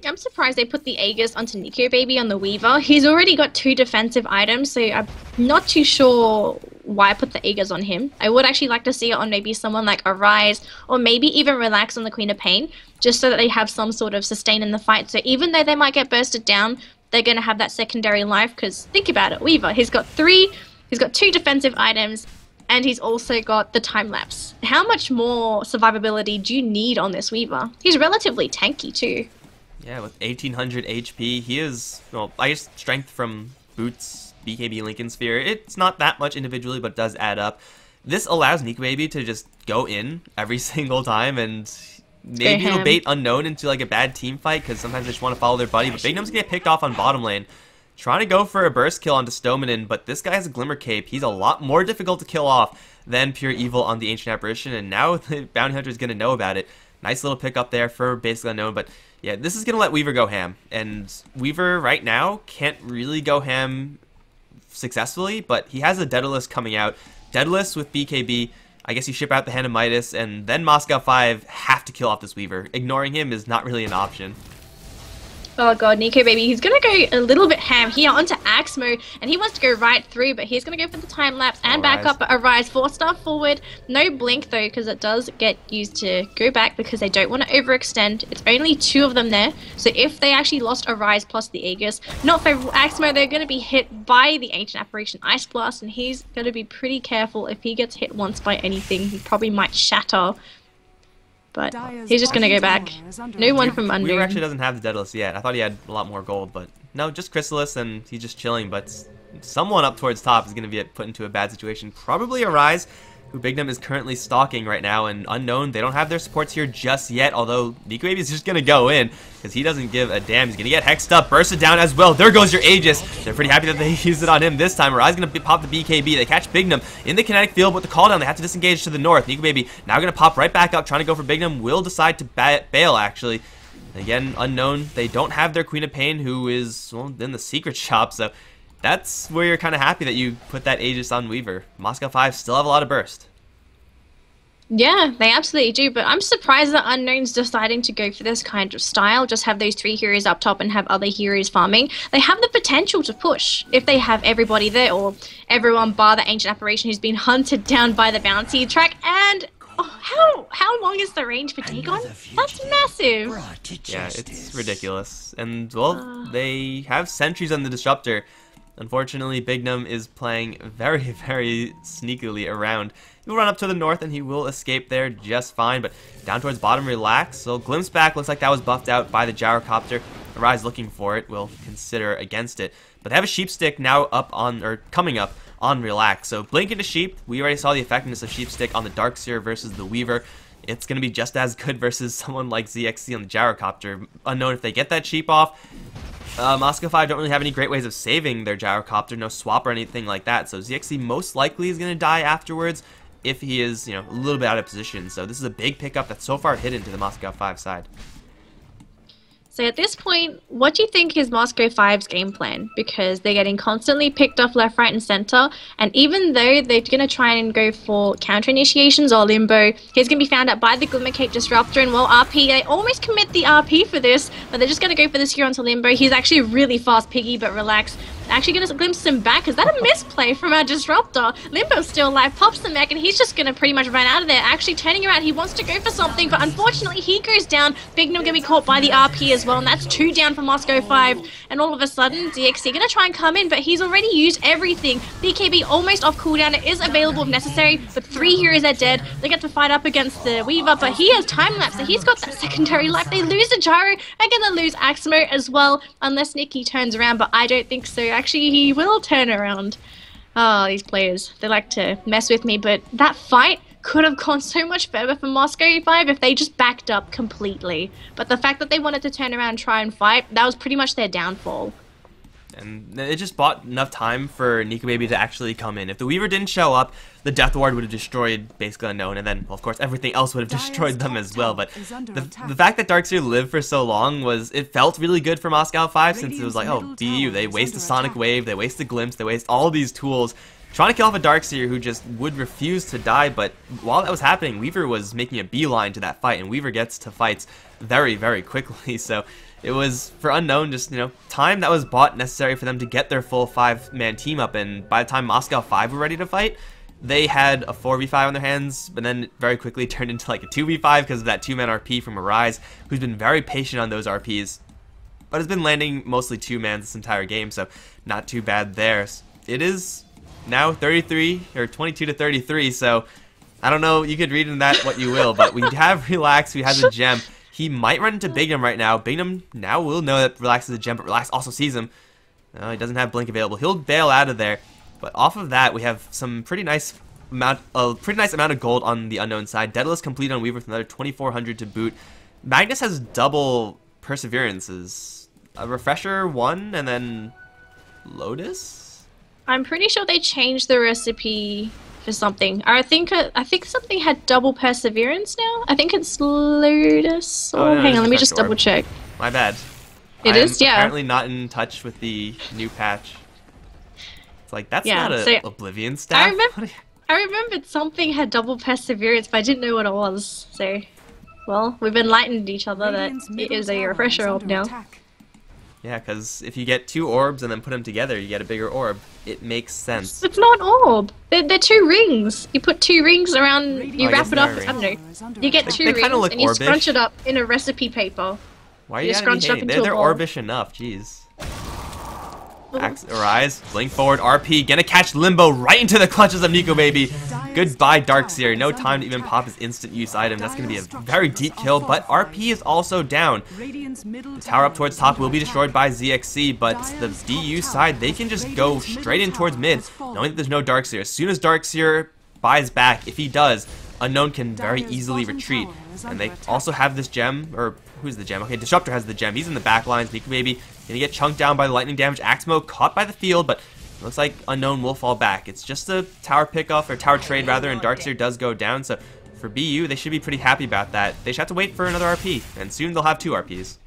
I'm surprised they put the Aegis onto Nico Baby on the Weaver. He's already got 2 defensive items, so I'm not too sure why I put the Aegis on him. I would actually like to see it on maybe someone like Arise, or maybe even Relax on the Queen of Pain, just so that they have some sort of sustain in the fight. So even though they might get bursted down, they're going to have that secondary life, because think about it, Weaver, he's got 2 defensive items, and he's also got the time lapse. How much more survivability do you need on this Weaver? He's relatively tanky too. Yeah, with 1800 HP, he is, well, I guess strength from boots, BKB, Lincoln Sphere. It's not that much individually, but it does add up. This allows Nico Baby to just go in every single time, and maybe it'll bait Unknown into like a bad team fight because sometimes they just want to follow their buddy. But Bignum's gonna get picked off on bottom lane. trying to go for a burst kill onto Stoneman, but this guy has a Glimmer Cape. He's a lot more difficult to kill off than Pure Evil on the Ancient Apparition, and now the Bounty Hunter is going to know about it. Nice little pick up there for basically unknown, but yeah, this is going to let Weaver go ham, and Weaver right now can't really go ham successfully, but he has a Daedalus coming out. Daedalus with BKB, I guess you ship out the Hand of Midas, and then Moscow 5 have to kill off this Weaver. Ignoring him is not really an option. Oh god, Nico baby, he's gonna go a little bit ham here onto Axmo, and he wants to go right through, but he's gonna go for the time lapse and back up a rise, 4-star forward. No blink though, because it does get used to go back because they don't want to overextend. It's only 2 of them there, so if they actually lost a rise plus the Aegis, not favorable Axmo, they're gonna be hit by the Ancient Apparition Ice Blast, and he's gonna be pretty careful. If he gets hit once by anything, he probably might shatter. But he's just going to go back. No one from Unknown. Weaver actually doesn't have the Daedalus yet. I thought he had a lot more gold, but no, just Chrysalis, and he's just chilling. But someone up towards top is going to be put into a bad situation. Probably a Rise, who Bignum is currently stalking right now, and Unknown, they don't have their supports here just yet, although Nico Baby is just going to go in, because he doesn't give a damn. He's going to get hexed up, bursted down as well. There goes your Aegis. They're pretty happy that they used it on him this time. Rise going to pop the BKB. They catch Bignum in the kinetic field with the cooldown. They have to disengage to the north. Nico Baby now going to pop right back up, trying to go for Bignum. Will decide to bail, actually. Again, Unknown, they don't have their Queen of Pain, who is, well, in the secret shop, so that's where you're kind of happy that you put that Aegis on Weaver. Moscow 5 still have a lot of burst. Yeah, they absolutely do, but I'm surprised that Unknown's deciding to go for this kind of style, just have those 3 heroes up top and have other heroes farming. They have the potential to push if they have everybody there, or everyone bar the Ancient Apparition who's been hunted down by the bounty track, and how long is the range for Dagon? That's massive! Yeah, it's ridiculous. And, well, they have sentries on the Disruptor. Unfortunately, Bignum is playing very, very sneakily around. He'll run up to the north and he will escape there just fine, but down towards bottom, Relax. So Glimpse back, looks like that was buffed out by the Gyrocopter. Arise looking for it, will consider against it. But they have a Sheep Stick now up on, or coming up on Relax. So Blink into Sheep, we already saw the effectiveness of Sheep Stick on the Darkseer versus the Weaver. It's going to be just as good versus someone like ZXC on the Gyrocopter. Unknown if they get that Sheep off. Moscow 5 don't really have any great ways of saving their Gyrocopter, no swap or anything like that, so ZXC most likely is going to die afterwards if he is, you know, a little bit out of position. So this is a big pickup that's so far hidden to the Moscow 5 side. So at this point, what do you think is Moscow 5's game plan? Because they're getting constantly picked off left, right, and center. And even though they're going to try and go for counter initiations or limbo, he's going to be found out by the Glimmer Cape Disruptor. And well, RP, they almost commit the RP for this, but they're just going to go for this here onto limbo. He's actually really fast, Piggy, but Relax. Actually going to glimpse him back. Is that a misplay from our Disruptor? Limbo's still alive, pops the mech, and he's just going to pretty much run out of there. Actually turning around, he wants to go for something, but unfortunately he goes down. Bignum going to be caught by the RP as well, and that's 2 down for Moscow 5. And all of a sudden, DXC going to try and come in, but he's already used everything. BKB almost off cooldown. It is available if necessary, but 3 heroes are dead. They get to fight up against the Weaver, but he has time lapse, so he's got that secondary life. They lose the Gyro, and going to lose Axmo as well, unless Nikki turns around, but I don't think so. Actually, he will turn around. Oh, these players, they like to mess with me, but that fight could have gone so much further for Moscow 5 if they just backed up completely. But the fact that they wanted to turn around and try and fight, that was pretty much their downfall. And it just bought enough time for Nico Baby to actually come in. If the Weaver didn't show up, the Death Ward would have destroyed basically Unknown, and then, well, of course, everything else would have destroyed them as well. But the fact that Darkseer lived for so long it felt really good for Moscow 5, since it was like, oh, BU, they waste the Sonic Wave, they waste the Glimpse, they waste all these tools, trying to kill off a Darkseer who just would refuse to die. But while that was happening, Weaver was making a beeline to that fight, and Weaver gets to fights very, very quickly, so it was, for Unknown, just, you know, time that was bought necessary for them to get their full 5-man team up, and by the time Moscow 5 were ready to fight, they had a 4v5 on their hands, but then very quickly turned into like a 2v5 because of that 2-man RP from Arise, who's been very patient on those RPs, but has been landing mostly 2-mans this entire game, so not too bad there. It is now 33, or 22 to 33, so I don't know, you could read in that what you will, but we have Relax, who has a gem. He might run into Bignum right now. Bignum now will know that Relax is a gem, but Relax also sees him. No, he doesn't have Blink available. He'll bail out of there. But off of that, we have some pretty nice amount of gold on the Unknown side. Daedalus complete on Weaver with another 2,400 to boot. Magnus has double perseverances. A Refresher 1, and then Lotus? I'm pretty sure they changed the recipe for something. I think something had double perseverance now. I think it's Lotus. Oh, no, hang on, let me just double check. My bad. It is, yeah. Apparently not in touch with the new patch. It's like, that's not a Oblivion staff. I remembered something had double perseverance, but I didn't know what it was. So, well, we've enlightened each other that it is a refresher orb now. Yeah, because if you get 2 orbs and then put them together, you get a bigger orb. It makes sense. It's not an orb. They're 2 rings. You put 2 rings around, you wrap it up, I don't know. You get 2 rings and you scrunch it up in a recipe paper. Why are you scrunch up into they're orbish enough, jeez. Arise, blink forward, RP, gonna catch Limbo right into the clutches of Nico Baby. Goodbye, Darkseer. No time to even pop his instant use item. That's gonna be a very deep kill, but RP is also down. The tower up towards top will be destroyed by ZXC, but the DU side, they can just go straight in towards mid, knowing that there's no Darkseer. As soon as Darkseer buys back, if he does, Unknown can very easily retreat. And they also have this gem, or who's the gem? Okay, Disruptor has the gem. He's in the back lines. Nico Baby gonna get chunked down by the lightning damage. Axmo caught by the field, but it looks like Unknown will fall back. It's just a tower pickoff, or tower trade rather, and Darkseer does go down. So for BU, they should be pretty happy about that. They should have to wait for another RP, and soon they'll have 2 RPs.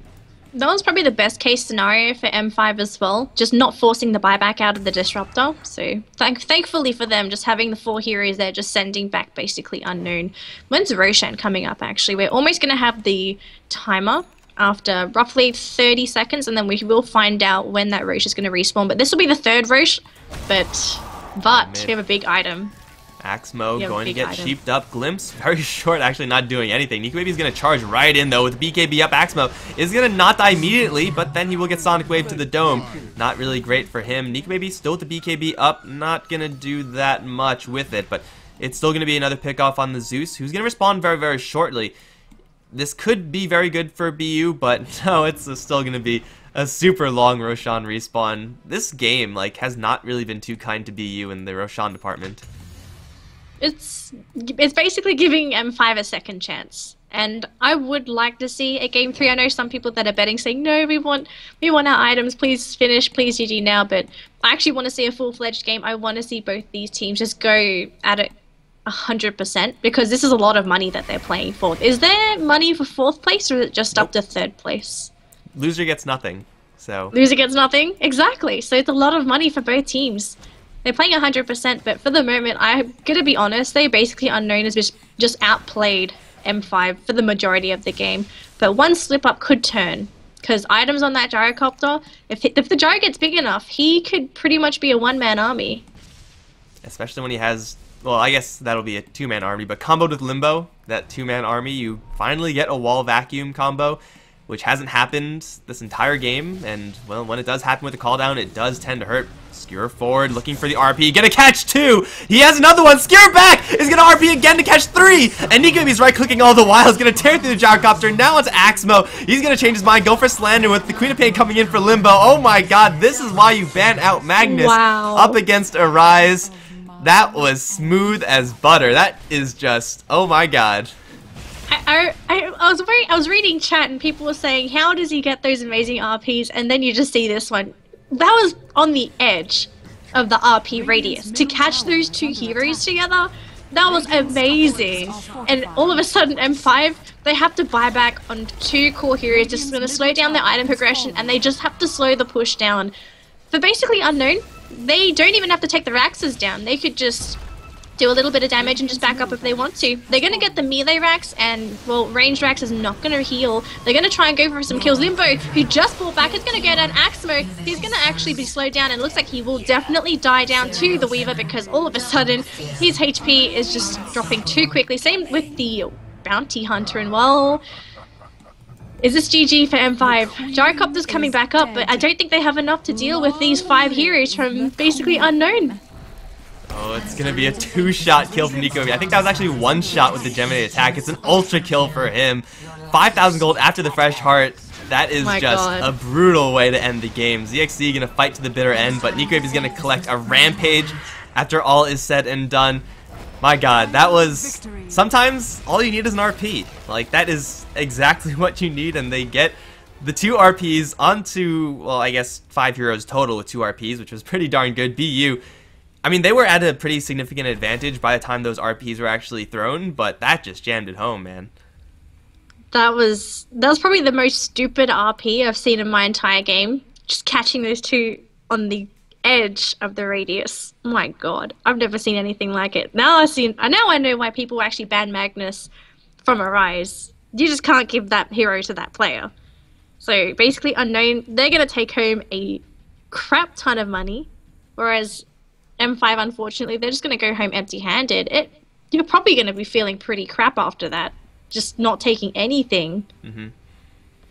That one's probably the best case scenario for M5 as well. Just not forcing the buyback out of the Disruptor. So thankfully for them, just having the 4 heroes there, just sending back basically Unknown. When's Roshan coming up actually? We're almost going to have the timer after roughly 30 seconds, and then we will find out when that Roche is going to respawn. But this will be the 3rd Roche, but we have a big item. Axmo going to get sheeped up. Glimpse, very short, actually not doing anything. Nico Baby's going to charge right in, though, with BKB up. Axmo is going to not die immediately, but then he will get Sonic Wave to the dome. Not really great for him. Nico Baby still with the BKB up, not going to do that much with it, but it's still going to be another pickoff on the Zeus, who's going to respawn very, very shortly. This could be very good for BU, but no, it's still going to be a super long Roshan respawn. This game, like, has not really been too kind to BU in the Roshan department. It's basically giving M5 a second chance, and I would like to see a game 3. I know some people that are betting saying no, we want our items, please finish, please GG now, but I actually want to see a full-fledged game. I want to see both these teams just go at it 100%, because this is a lot of money that they're playing for. Is there money for 4th place, or is it just up to 3rd place? Loser gets nothing. So loser gets nothing? Exactly. So it's a lot of money for both teams. They're playing 100%, but for the moment, I'm gonna be honest, they basically Unknown has just outplayed M5 for the majority of the game. But one slip up could turn, because items on that gyrocopter, if the gyro gets big enough, he could pretty much be a 1-man army. Especially when he has, well, I guess that'll be a 2-man army, but comboed with Limbo, that 2-man army, you finally get a wall vacuum combo, which hasn't happened this entire game, and, well, when it does happen with the call down, it does tend to hurt. Skewer forward, looking for the RP, gonna catch 2! He has another one! Skewer back! Is gonna RP again to catch 3! And Nico Baby's right-clicking all the while, he's gonna tear through the gyrocopter, now it's Axmo, he's gonna change his mind, go for Slander with the Queen of Pain coming in for Limbo. Oh my god, this is why you ban out Magnus up against Arise. That was smooth as butter. That is just, oh my god. I was reading chat and people were saying, how does he get those amazing RPs? And then you just see this one. That was on the edge of the RP radius. To catch those 2 heroes together, that was amazing. And all of a sudden, M5, they have to buy back on 2 core heroes, just going to slow down their item progression, and they just have to slow the push down. For basically Unknown, they don't even have to take the Raxes down. They could just do a little bit of damage and just back up if they want to. They're going to get the melee Rax, and, well, ranged Rax is not going to heal. They're going to try and go for some kills. Limbo, who just pulled back, is going to go down. Axmo, he's going to actually be slowed down, and looks like he will definitely die down to the Weaver, because all of a sudden his HP is just dropping too quickly. Same with the Bounty Hunter, and, well, is this GG for M5? Gyrocopter's coming back up, but I don't think they have enough to deal with these 5 heroes from basically Unknown. Oh, it's going to be a 2-shot kill from Nico. I think that was actually 1 shot with the Gemini attack. It's an ultra kill for him. 5,000 gold after the Fresh Heart. That is a brutal way to end the game. ZXC going to fight to the bitter end, but Nico is going to collect a Rampage after all is said and done. My god, that was... Sometimes all you need is an RP. Like, that is exactly what you need, and they get the 2 RPs onto, well, I guess 5 heroes total with 2 RPs, which was pretty darn good. BU, I mean, they were at a pretty significant advantage by the time those RPs were actually thrown, but that just jammed it home, man. That was probably the most stupid RP I've seen in my entire game. Just catching those 2 on the edge of the radius. Oh my god, I've never seen anything like it. Now I know why people actually ban Magnus from Arise. You just can't give that hero to that player. So basically, Unknown, they're gonna take home a crap ton of money, whereas M5, unfortunately, they're just gonna go home empty-handed. You're probably gonna be feeling pretty crap after that. Just not taking anything.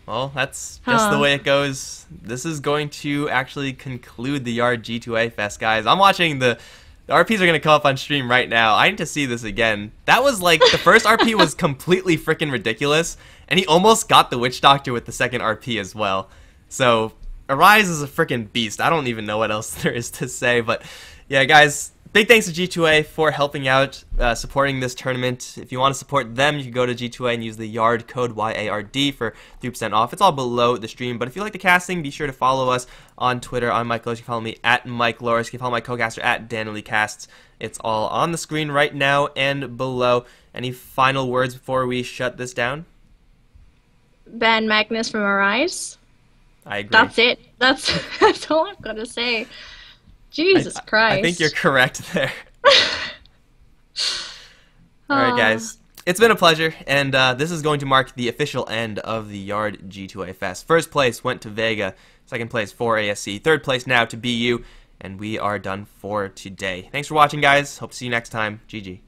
Well, that's just the way it goes. This is going to actually conclude the Yard G2A Fest, guys. I'm watching the RPs are going to come up on stream right now. I need to see this again. That was like, the first RP was completely freaking ridiculous, and he almost got the Witch Doctor with the second RP as well. So, Arise is a freaking beast. I don't even know what else there is to say, but yeah, guys, big thanks to G2A for helping out, supporting this tournament. If you want to support them, you can go to G2A and use the YARD code YARD for 3% off. It's all below the stream. But if you like the casting, be sure to follow us on Twitter. I'm Mikelorus. You can follow me at Mikelorus. You can follow my co-caster at Danelie Casts. It's all on the screen right now and below. Any final words before we shut this down? Ban Magnus from Arise. I agree. That's it. That's all I've got to say. Jesus Christ. I think you're correct there. Alright, guys. It's been a pleasure, and this is going to mark the official end of the Yard G2A Fest. First place went to Vega, second place for ASC, third place now to BU, and we are done for today. Thanks for watching, guys. Hope to see you next time. GG.